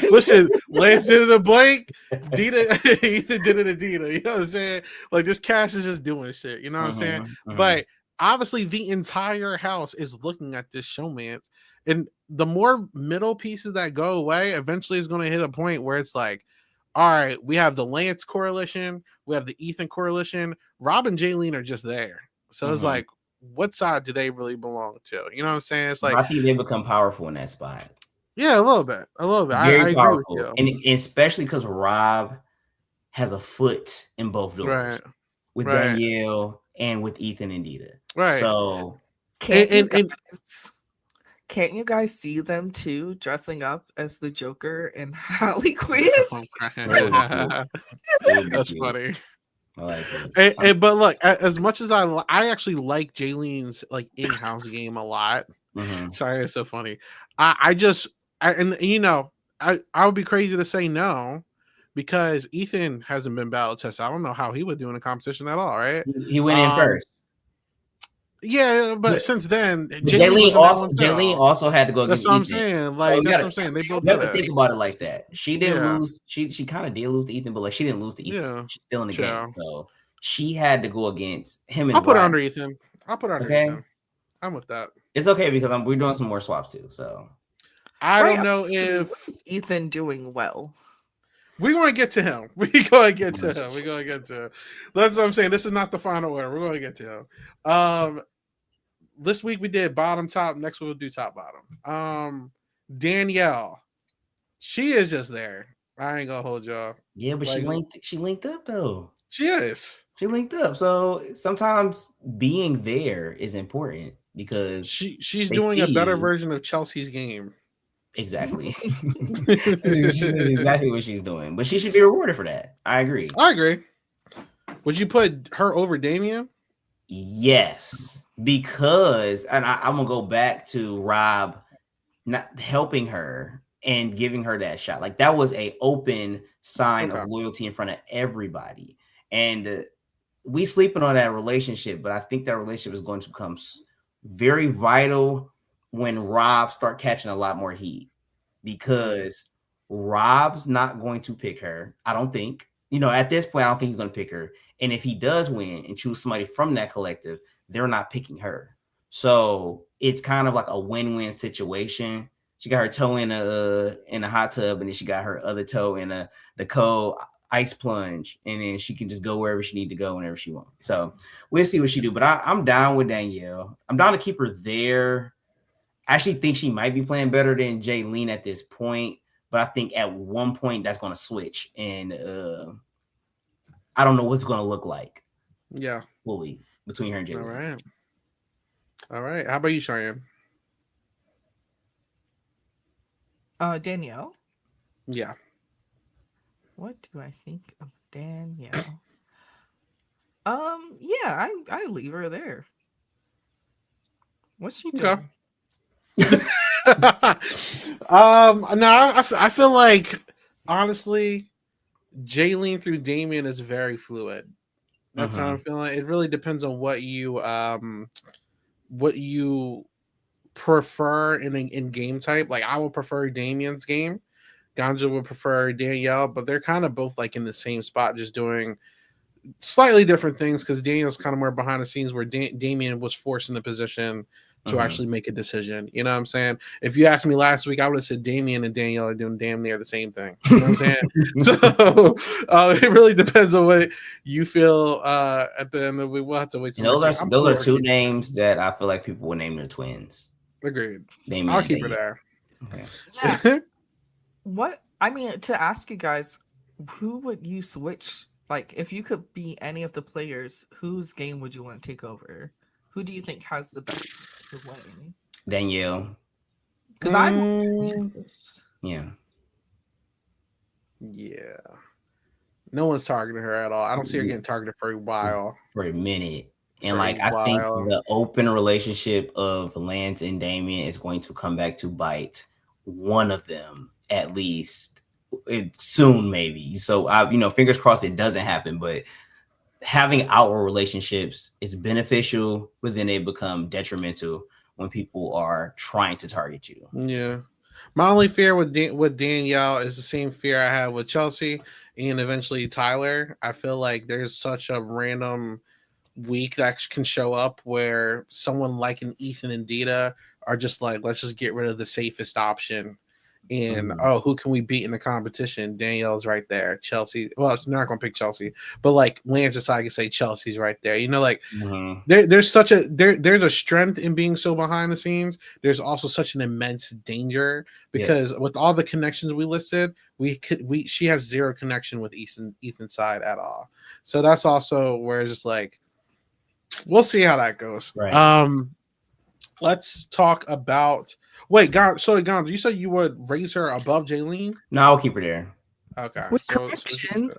listen, Lance did it to Blake, Ethan did it to Dina. You know what I'm saying? Like this cast is just doing shit, you know what I'm saying? But obviously the entire house is looking at this showman. And the more middle pieces that go away, eventually is going to hit a point where it's like, all right, we have the Lance coalition, we have the Ethan coalition, Rob and Jaylene are just there. So it's like, what side do they really belong to? You know what I'm saying? It's like I think they become powerful in that spot. Yeah, a little bit. Very powerful. Agree with you. And especially because Rob has a foot in both doors with Danielle and with Ethan and Dita. Right. So can't you guys see them too dressing up as the Joker and Harley Quinn? That's funny. I like it. But look, as much as I actually like Jaylene's like in-house game a lot. Sorry, it's so funny. I would be crazy to say no because Ethan hasn't been battle tested. I don't know how he would do in a competition at all, right? He went in first. Yeah, but since then, Jaylene also had to go. That's what I'm saying. Like that's what I'm saying. They both have to think about it like that. She didn't lose. She kind of did lose to Ethan, but like she didn't lose to Ethan. Yeah. She's still in the game, so she had to go against him. And I'll put her under Ethan. Ethan. I'm with that. It's okay because we're doing some more swaps too. So I don't know if Ethan doing well. We're going to get to him. We're going to get to him. That's what I'm saying. This is not the final order. We're going to get to him. This week we did bottom top. Next week we'll do top bottom. Danielle, she is just there. I ain't gonna hold y'all. Yeah, but she linked up though. She is. She linked up. So sometimes being there is important because she's doing a better version of Chelsea's game. Exactly. She's doing exactly what she's doing, but she should be rewarded for that. I agree. Would you put her over Damien? Yes, because and I'm gonna go back to Rob not helping her and giving her that shot. Like that was a open sign of loyalty in front of everybody, and we sleeping on that relationship. But I think that relationship is going to become very vital when Rob start catching a lot more heat, because Rob's not going to pick her. I don't think. At this point, I don't think he's going to pick her. And if he does win and choose somebody from that collective, they're not picking her. So it's kind of like a win-win situation. She got her toe in a hot tub, and then she got her other toe in the cold ice plunge, and then she can just go wherever she need to go whenever she wants. So we'll see what she do. But I'm down with Danielle. I'm down to keep her there. I actually think she might be playing better than Jaylene at this point, but I think at one point that's going to switch, and I don't know what's going to look like. Yeah, fully between her and Jaylene. All right. How about you, Cheyenne? Danielle. Yeah. What do I think of Danielle? Yeah, I leave her there. What's she doing? Okay. No, I feel like honestly, Jaylene through Damien is very fluid. That's how I'm feeling. It really depends on what you prefer in game type. Like I would prefer Damien's game. Ganja would prefer Danielle, but they're kind of both like in the same spot, just doing slightly different things, because Daniel's kind of more behind the scenes, where Damien was forced in the position to actually make a decision. You know what I'm saying? If you asked me last week, I would have said Damien and Danielle are doing damn near the same thing. You know what I'm saying? So it really depends on what you feel at the end of we will have to wait. Those are two names that I feel like people will name their twins. Agreed. Damien I'll keep her there. Okay. Yeah. To ask you guys, who would you switch? Like, if you could be any of the players, whose game would you want to take over? Who do you think has the best to win? Danielle. Because I Yeah. No one's targeting her at all. I don't see her getting targeted for a while. For a minute. And I think the open relationship of Lance and Damien is going to come back to bite one of them at least soon, maybe. So fingers crossed it doesn't happen, but having outward relationships is beneficial, but then they become detrimental when people are trying to target you. Yeah. My only fear with Danielle is the same fear I had with Chelsea and eventually Tyler. I feel like there's such a random week that can show up where someone like an Ethan and Dita are just like, let's just get rid of the safest option. And who can we beat in the competition? Danielle's right there. Chelsea. Well, they're not gonna pick Chelsea, but like Lance decided to say Chelsea's right there. There's a strength in being so behind the scenes. There's also such an immense danger because with all the connections we listed, she has zero connection with Ethan's side at all. So that's also where it's just like we'll see how that goes. Right. Let's talk about. Wait, Gonzo, you said you would raise her above Jaylene? No, I'll keep her there. Okay. With connection,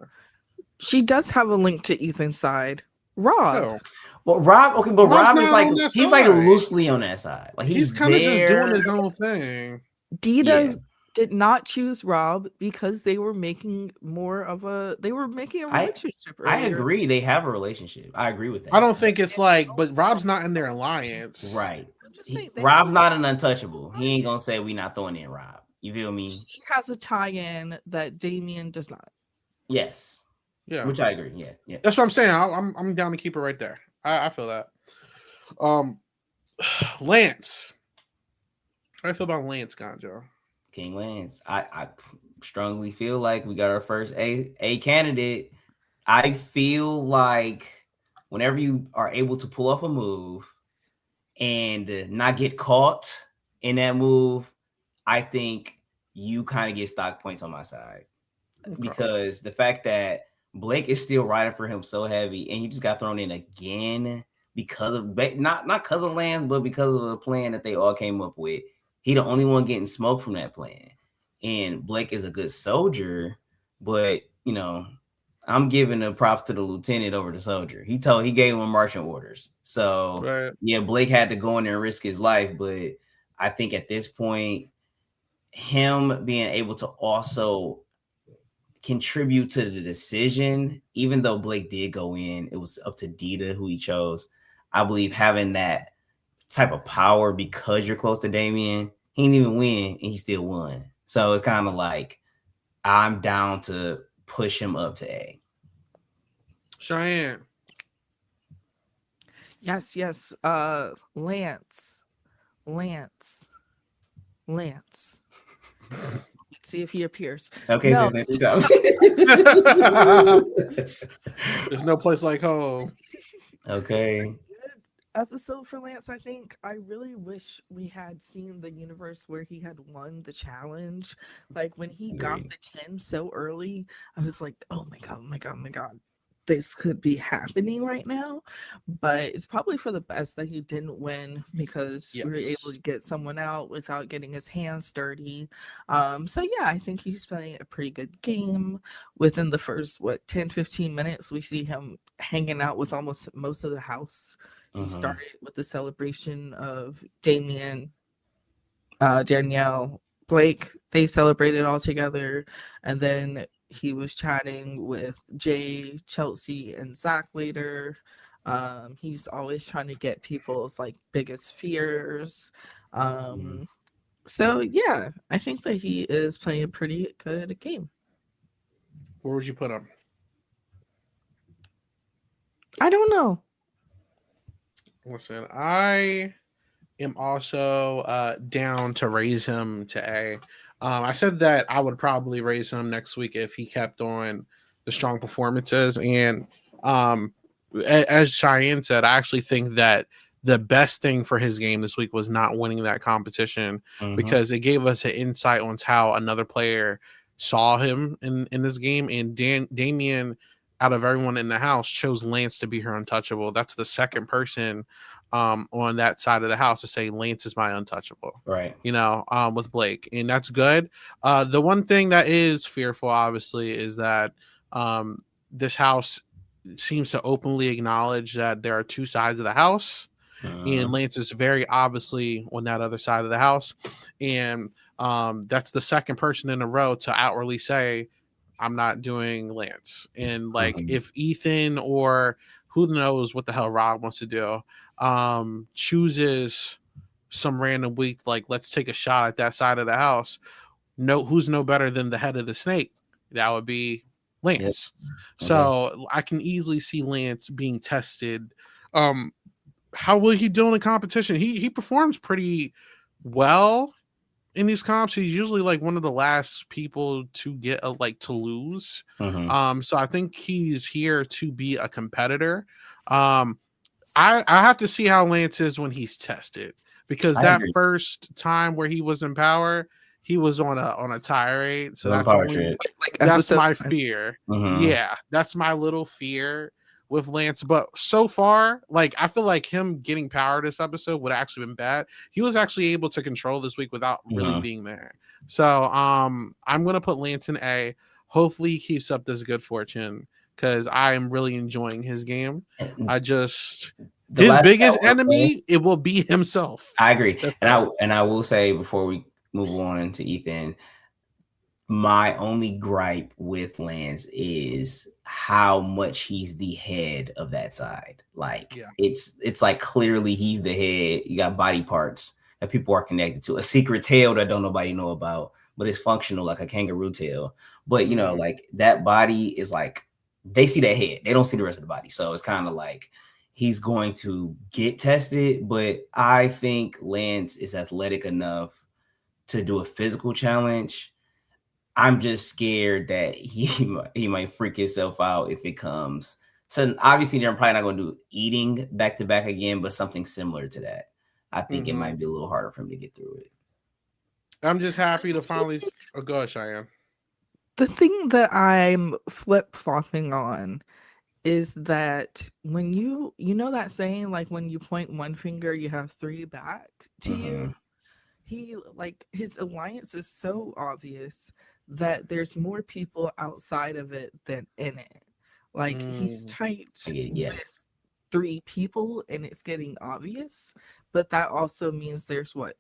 she does have a link to Ethan's side. Rob. Well, Rob, okay, but Rob is like he's like loosely on that side. Like he's kind of just doing his own thing. Dita did not choose Rob because they were making a relationship. I agree. They have a relationship. I agree with that. I don't think it's but Rob's not in their alliance. Right. Rob's not an untouchable. He ain't gonna say we not throwing in Rob. You feel me? He has a tie-in that Damien does not. Yes. Yeah. Which I agree. Yeah. That's what I'm saying. I'm down to keep it right there. I feel that. Lance. How do you feel about Lance, Gonjo? King Lance. I strongly feel like we got our first A candidate. I feel like whenever you are able to pull off a move and not get caught in that move, I think you kind of get stock points on my side. Okay. Because the fact that Blake is still riding for him so heavy, and he just got thrown in again because of not because of Lance, but because of the plan that they all came up with. He the only one getting smoke from that plan, and Blake is a good soldier, but you know, I'm giving the props to the lieutenant over the soldier. He gave him marching orders, so Right. yeah, Blake had to go in there and risk his life, but I think at this point, him being able to also contribute to the decision, even though Blake did go in, it was up to Dita who he chose. I believe having that type of power because you're close to Damien, he didn't even win and he still won. So it's kind of like I'm down to push him up to A. Cheyenne. Yes. Lance. Let's see if he appears. Okay, No. say that 3 times. There's no place like home. Okay. Good episode for Lance, I think. I really wish we had seen the universe where he had won the challenge. Like when he got the 10 so early, I was like, oh my god. This could be happening right now, but it's probably for the best that he didn't win because we were able to get someone out without getting his hands dirty. So yeah, I think he's playing a pretty good game. Within the first 10-15 minutes, we see him hanging out with almost most of the house. He started with the celebration of Damien, Danielle, Blake. They celebrated all together, and then he was chatting with Jay, Chelsea, and Zach later. He's always trying to get people's like biggest fears. So yeah, I think that he is playing a pretty good game. Where would you put him? I don't know. Listen, I am also down to raise him to A. I said that I would probably raise him next week if he kept on the strong performances. And as Cheyenne said, I actually think that the best thing for his game this week was not winning that competition because it gave us an insight on how another player saw him in this game. And Damien, out of everyone in the house, chose Lance to be her untouchable. That's the second person on that side of the house to say Lance is my untouchable, right? With Blake, and that's good. The one thing that is fearful, obviously, is that this house seems to openly acknowledge that there are two sides of the house, and Lance is very obviously on that other side of the house, and that's the second person in a row to outwardly say, I'm not doing Lance. And like if Ethan or who knows what the hell Rob wants to do chooses some random week, like let's take a shot at that side of the house, who's no better than the head of the snake? That would be Lance. So I can easily see Lance being tested. How will he do in the competition? He performs pretty well in these comps. He's usually like one of the last people to get to lose. So I think he's here to be a competitor. I have to see how Lance is when he's tested, because that first time where he was in power, he was on a tirade. So that's my fear. Yeah, that's my little fear with Lance. But so far, like I feel like him getting power this episode would have actually been bad. He was actually able to control this week without really being there. So I'm gonna put Lance in A. Hopefully he keeps up this good fortune, because I am really enjoying his game. His biggest enemy, it will be himself. I agree. And I will say before we move on into Ethan, my only gripe with Lance is how much he's the head of that side. Like it's like clearly he's the head. You got body parts that people are connected to, a secret tail that don't nobody know about, but it's functional like a kangaroo tail. But like that body is like, they see that head, they don't see the rest of the body. So it's kind of like he's going to get tested, but I think Lance is athletic enough to do a physical challenge. I'm just scared that he might freak himself out if it comes. So obviously they're probably not going to do eating back to back again, but something similar to that. I think it might be a little harder for him to get through it. I'm just happy to finally. Oh, go ahead, Cheyenne. The thing that I'm flip-flopping on is that when you know that saying, like, when you point one finger, you have three back to you? He, like, his alliance is so obvious that there's more people outside of it than in it. Like, he's tight with three people and it's getting obvious, but that also means there's what?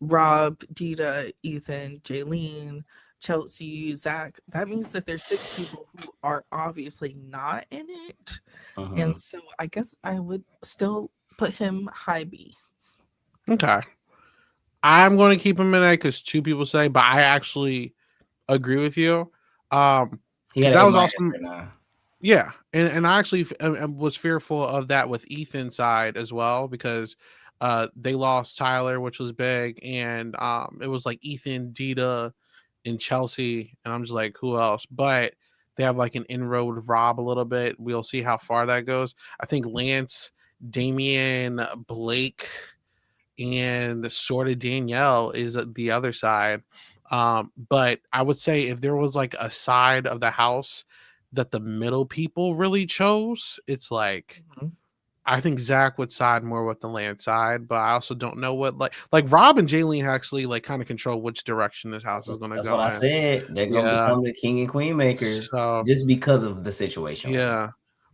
Rob, Dita, Ethan, Jaylene, Chelsea, Zach. That means that there's 6 people who are obviously not in it. And so I guess I would still put him high B. Okay. I'm going to keep him in there because 2 people say, but I actually agree with you. That was awesome. Yeah, and I actually was fearful of that with Ethan's side as well because they lost Tyler, which was big, and it was like Ethan, Dita, and Chelsea, and I'm just like, who else? But they have like an inroad with Rob a little bit. We'll see how far that goes. I think Lance, Damian, Blake, and sort of Danielle is the other side. But I would say if there was like a side of the house that the middle people really chose, it's like I think Zach would side more with the Lance side, but I also don't know what like Rob and Jaylene actually like kind of control which direction this house is going to go. That's what I said. They're going to become the king and queen makers just because of the situation. Yeah.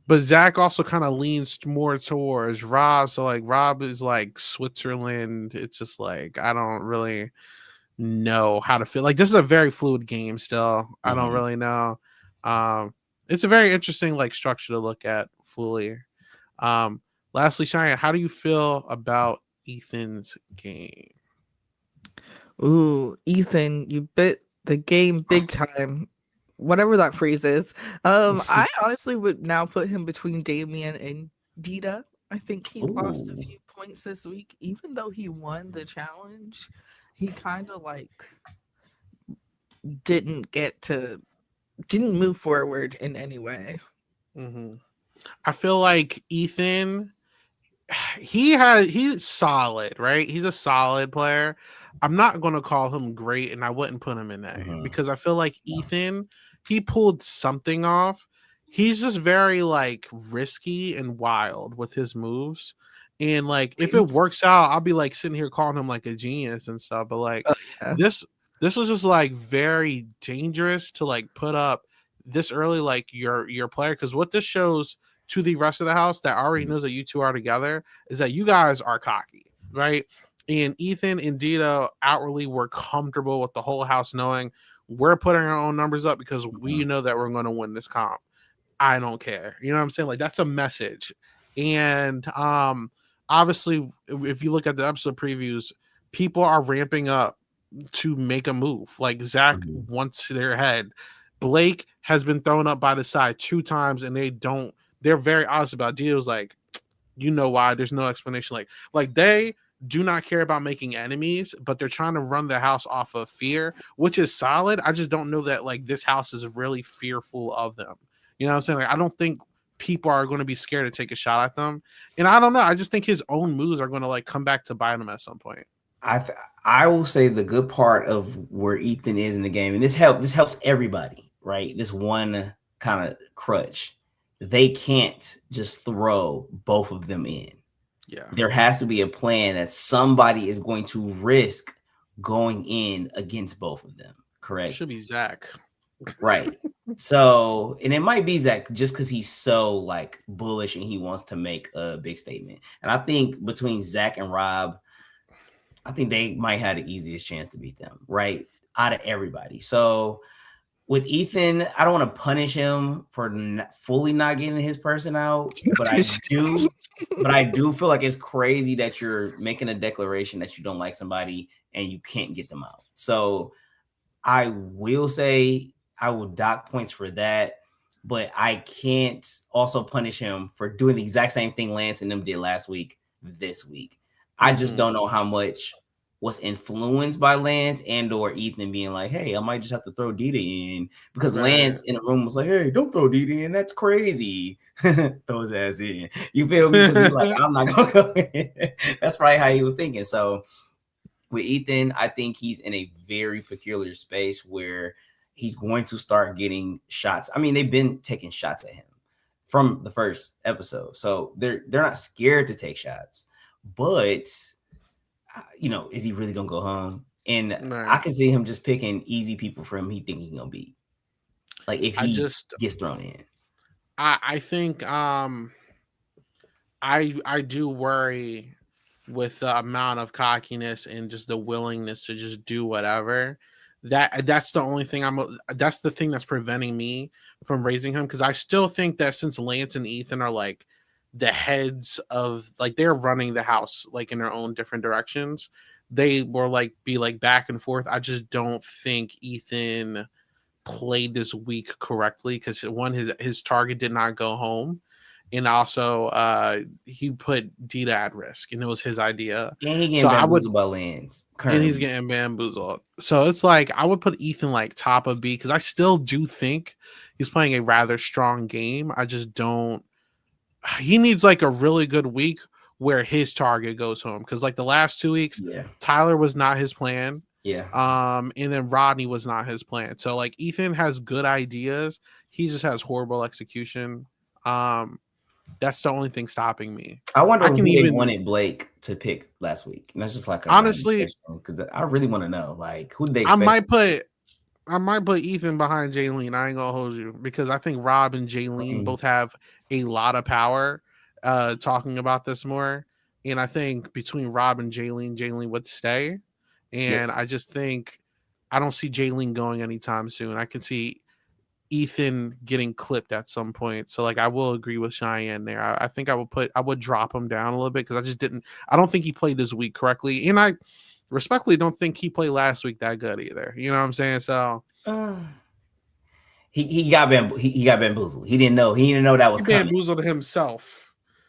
But Zach also kind of leans more towards Rob. So like Rob is like Switzerland. It's just like I don't really know how to feel. Like this is a very fluid game still. I don't really know. It's a very interesting like structure to look at fully. Lastly, Cheyenne, how do you feel about Ethan's game? Ooh, Ethan, you bit the game big time. Whatever that phrase is. I honestly would now put him between Damian and Dita. I think he lost a few points this week. Even though he won the challenge, he kind of like didn't move forward in any way. I feel like Ethan, he's solid, right? He's a solid player. I'm not going to call him great, and I wouldn't put him in A because I feel like Ethan, he pulled something off. He's just very like risky and wild with his moves. And like if it works out, I'll be like sitting here calling him like a genius and stuff. But like this was just like very dangerous to like put up this early, like your player, because what this shows to the rest of the house that already knows that you two are together is that you guys are cocky, right? And Ethan and Dita outwardly were comfortable with the whole house knowing we're putting our own numbers up because we know that we're going to win this comp. I don't care. You know what I'm saying? Like that's a message. And obviously, if you look at the episode previews, people are ramping up to make a move. Like Zach wants their head. Blake has been thrown up by the side 2 times, and they're very honest about it. Dita's like, you know why? There's no explanation. Like they do not care about making enemies, but they're trying to run the house off of fear, which is solid. I just don't know that like this house is really fearful of them. You know what I'm saying? Like I don't think people are going to be scared to take a shot at them. And I don't know. I just think his own moves are going to like come back to bite him at some point. I will say the good part of where Ethan is in the game, and this helps everybody, right? This one kind of crutch. They can't just throw both of them in. Yeah. There has to be a plan that somebody is going to risk going in against both of them. Correct? It should be Zach. Right. So, and it might be Zach just because he's so like bullish and he wants to make a big statement. And I think between Zach and Rob, I think they might have the easiest chance to beat them, right? Out of everybody. So with Ethan, I don't want to punish him for fully not getting his person out, but I do feel like it's crazy that you're making a declaration that you don't like somebody and you can't get them out. So I will say I will dock points for that, but I can't also punish him for doing the exact same thing Lance and them did last week, this week. I just don't know how much was influenced by Lance and or Ethan being like, hey, I might just have to throw Dita in, because Lance in the room was like, hey, don't throw Dita in. That's crazy. Throw his ass in. You feel me? Because he's like, I'm not going to go in. That's probably how he was thinking. So with Ethan, I think he's in a very peculiar space where he's going to start getting shots. I mean, they've been taking shots at him from the first episode, so they're not scared to take shots. But is he really gonna go home? And I can see him just picking easy people for him. He think he's gonna beat, like if he gets thrown in. I think I do worry with the amount of cockiness and just the willingness to just do whatever. That's the only thing that's the thing that's preventing me from raising him, because I still think that since Lance and Ethan are like the heads of, like, they're running the house like in their own different directions, they will like be like back and forth. I just don't think Ethan played this week correctly, because one, his target did not go home, and also he put Dita at risk, and it was his idea. And he getting bamboozled by Lance. And he's getting bamboozled. So it's like I would put Ethan like top of B, because I still do think he's playing a rather strong game. I just don't. He needs like a really good week where his target goes home, because like the last 2 weeks, Tyler was not his plan. And then Rodney was not his plan. So like Ethan has good ideas, he just has horrible execution. That's the only thing stopping me. I wonder who they wanted Blake to pick last week. And that's just like honestly, because I really want to know, like, who did they expect? I might put Ethan behind Jaylene. I ain't gonna hold you, because I think Rob and Jaylene both have a lot of power. Talking about this more, and I think between Rob and Jaylene would stay. And I just think I don't see Jaylene going anytime soon. I can see Ethan getting clipped at some point. So like I will agree with Cheyenne there. I think I would drop him down a little bit, because I don't think he played this week correctly. And I respectfully don't think he played last week that good either. You know what I'm saying? So he got bamboozled. He didn't know that was coming. Bamboozled himself.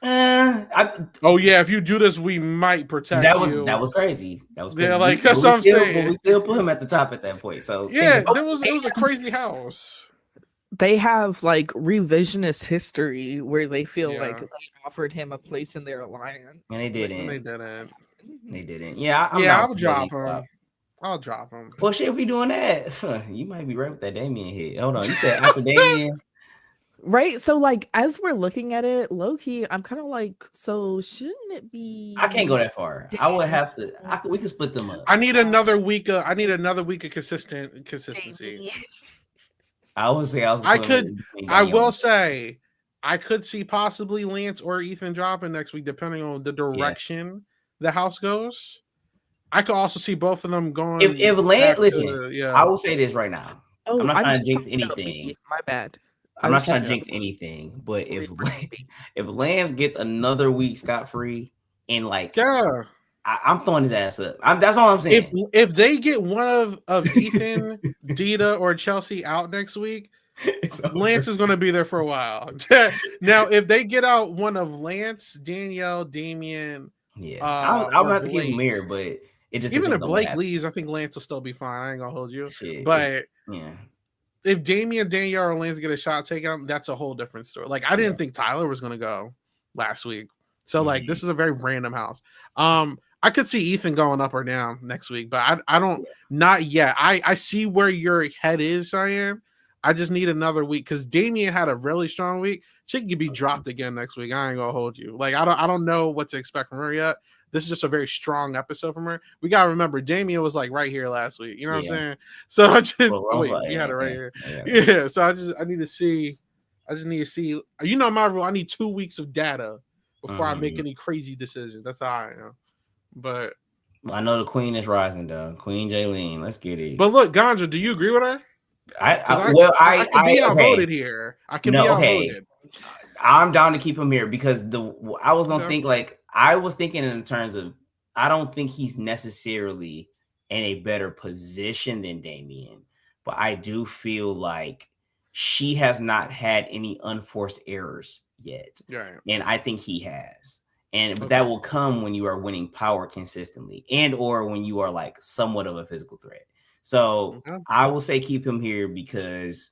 If you do this, we might protect you. That was crazy. Yeah, like that's what I'm saying. But we still put him at the top at that point. So it was a crazy house. They have like revisionist history where they feel like they offered him a place in their alliance, and they didn't. They didn't. Yeah, I'll drop him. I'll drop him. Well, shit, if we doing that, you might be right with that Damien hit. Hold on, you said after Damien. Right, so like as we're looking at it, low key, I'm kind of like, so shouldn't it be? I can't go that far. I would have to. We can split them up. I need another week of consistency. I would say I will say I could see possibly Lance or Ethan dropping next week, depending on the direction the house goes. I could also see both of them going. If Lance, I will say this right now. I'm not trying to jinx anything. My bad. I'm not trying to jinx anything, but if Lance gets another week scot-free, and like, I'm throwing his ass up. That's all I'm saying. If they get one of Ethan, Dita, or Chelsea out next week, Lance is going to be there for a while. Now, if they get out one of Lance, Danielle, Damien, I'll have to keep him here, but it just even if Blake leaves, I think Lance will still be fine. I ain't gonna hold you, but yeah. If Damien, Danielle, or Lance get a shot taken out, that's a whole different story. Like I didn't think Tyler was gonna go last week, so like this is a very random house. I could see Ethan going up or down next week, but I don't not yet. I see where your head is, Cheyenne. I just need another week, because Damien had a really strong week. She could be dropped again next week. I ain't gonna hold you. Like I don't know what to expect from her yet. This is just a very strong episode from her. We gotta remember, Damien was like right here last week. You know what I'm saying? So I just you had it right here. Yeah. So I need to see. I just need to see. You know my rule. I need 2 weeks of data before I make any crazy decisions. That's how I am. But I know the queen is rising, though. Queen Jaylene, let's get it. But look, Ganja, do you agree with her? I can be outvoted here. I can be outvoted. I'm down to keep him here, because I was gonna think, like, I was thinking in terms of, I don't think he's necessarily in a better position than Damien, but I do feel like she has not had any unforced errors yet, and I think he has. But that will come when you are winning power consistently, and or when you are like somewhat of a physical threat. So I will say keep him here, because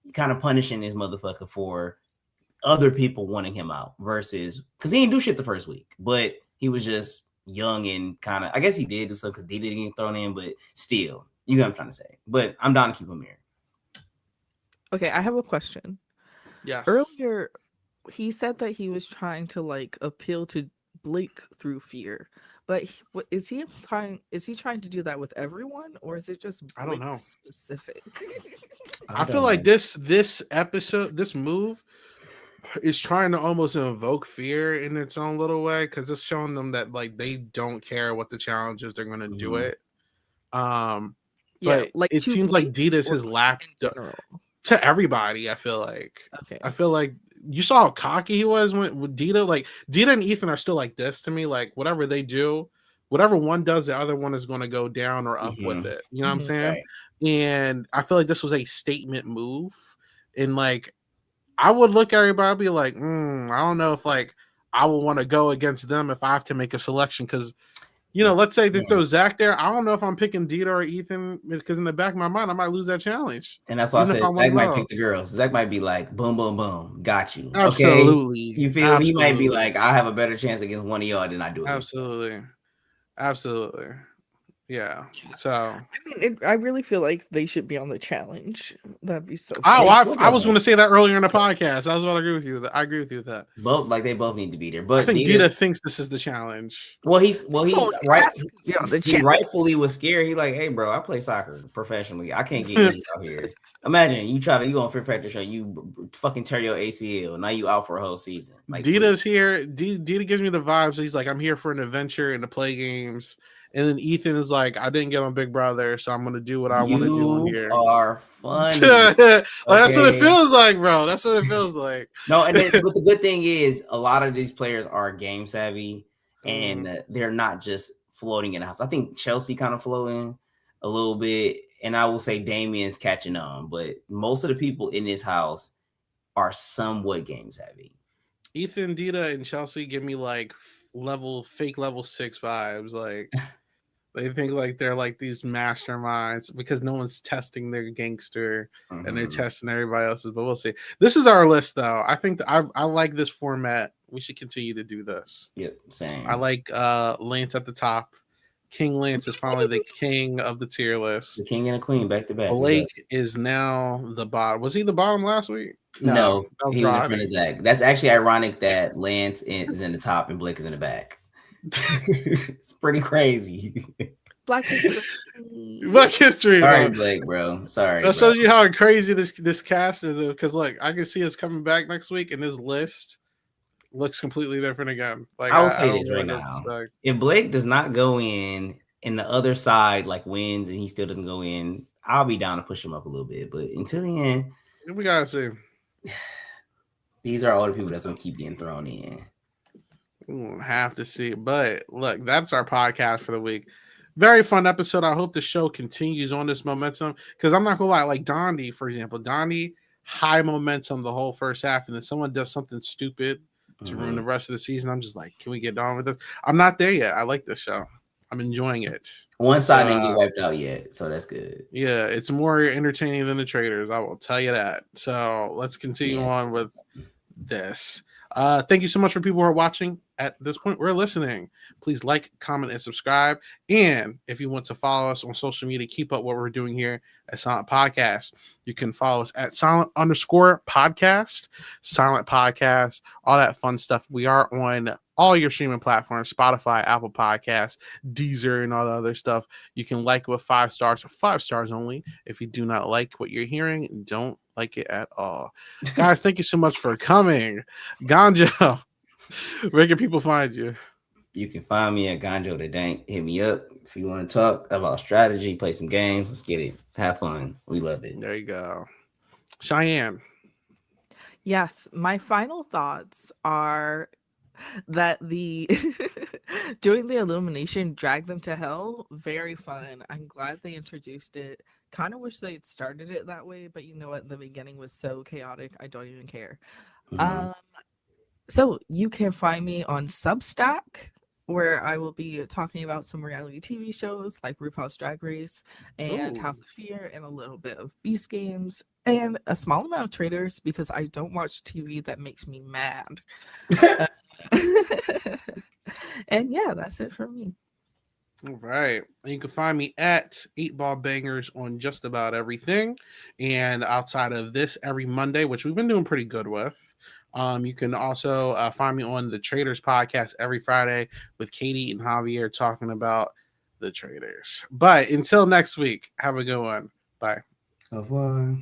you're kind of punishing this motherfucker for other people wanting him out, versus because he didn't do shit the first week, but he was just young and kind of, I guess he did do stuff because he didn't get thrown in, but still, you know what I'm trying to say. But I'm down to keep him here. Okay, I have a question. Yes. Earlier, he said that he was trying to like appeal to Blake through fear, but is he trying? Is he trying to do that with everyone, or is it just I don't Blake know. specific? I feel like this episode, this move is trying to almost invoke fear in its own little way, because it's showing them that like they don't care what the challenge is, they're going to do it. Yeah, But like it to seems like Blake Dita's or his lap in general. to everybody. I feel like Okay. you saw how cocky he was with Dita. Like Dita and Ethan are still like this to me. Like whatever they do, whatever one does, the other one is going to go down or up with it. You know what I'm saying? Right. And I feel like this was a statement move. And like I would look at everybody and be like, I don't know if like I would want to go against them if I have to make a selection, because let's say they throw Zach there. I don't know if I'm picking Dita or Ethan, because in the back of my mind, I might lose that challenge. And that's why Even I if said Zach might know. pick the girls. Zach might be like, boom, boom, boom, got you. Absolutely. Okay? You feel me? He might be like, I have a better chance against one of y'all than I do. Absolutely. Yeah. So I mean, I really feel like they should be on the challenge. That'd be so. I was going to say that earlier in the podcast. I was about to agree with you. I agree with you with that. They both need to be there. But I think Dita thinks this is the challenge. Well, he rightfully was scared. He like, hey, bro, I play soccer professionally. I can't get you out here. Imagine you on Fear Factor show, you fucking tear your ACL. Now you out for a whole season. Like, Dita's here. Dita gives me the vibes. He's like, I'm here for an adventure and to play games. And then Ethan is like, I didn't get on Big Brother, so I'm gonna do what I want to do on here. You are funny. That's what it feels like, bro. That's what it feels like. No, but the good thing is a lot of these players are game savvy, and they're not just floating in the house. I think Chelsea kind of floating a little bit, and I will say Damien's catching on, but most of the people in this house are somewhat game savvy. Ethan, Dita, and Chelsea give me like fake level 6 vibes. Like they think like they're like these masterminds because no one's testing their gangster and they're testing everybody else's. But we'll see. This is our list, though. I think I like this format. We should continue to do this. Yep, same. I like Lance at the top. King Lance is finally the king of the tier list. The king and the queen back to back. Blake is now the bottom. Was he the bottom last week? No, he was in front of Zach. That's actually ironic that Lance is in the top and Blake is in the back. It's pretty crazy. Black history. Black history. Sorry, Blake, bro. Sorry. That shows you how crazy this cast is. Because like I can see us coming back next week, and this list looks completely different again. Like I will say this right now: if Blake does not go in, and the other side like wins, and he still doesn't go in, I'll be down to push him up a little bit. But until the end, we gotta see. These are all the people that's gonna keep getting thrown in. We'll have to see. But look, that's our podcast for the week. Very fun episode. I hope the show continues on this momentum. Because I'm not gonna lie, like Dondi, for example, high momentum the whole first half, and then someone does something stupid to ruin the rest of the season. I'm just like, can we get on with this? I'm not there yet. I like this show. I'm enjoying it. One side didn't get wiped out yet, so that's good. Yeah, it's more entertaining than the Traders. I will tell you that. So let's continue on with this. Thank you so much for people who are watching at this point. We're listening. Please like, comment, and subscribe. And if you want to follow us on social media, keep up what we're doing here at Silent Podcast. You can follow us at silent_podcast, Silent Podcast, all that fun stuff. We are on all your streaming platforms, Spotify, Apple Podcasts, Deezer, and all the other stuff. You can like it with 5 stars or 5 stars only. If you do not like what you're hearing, don't like it at all. Guys, thank you so much for coming. Ganjo, where can people find you? You can find me at Ganjo the Dank. Hit me up if you want to talk about strategy, play some games. Let's get it. Have fun. We love it. There you go. Cheyenne. Yes, my final thoughts are that doing the illumination dragged them to hell. Very fun. I'm glad they introduced it. Kind of wish they'd started it that way, but you know what? The beginning was so chaotic. I don't even care. So you can find me on Substack, where I will be talking about some reality TV shows like RuPaul's Drag Race and House of Fear and a little bit of Beast Games and a small amount of Traders because I don't watch TV that makes me mad. And yeah, that's it for me. All right. And you can find me at 8 Ball Bangers on just about everything. And outside of this, every Monday, which we've been doing pretty good with. You can also find me on the Traders podcast every Friday with Katie and Javier talking about the traders. But until next week, have a good one. Bye. Au revoir.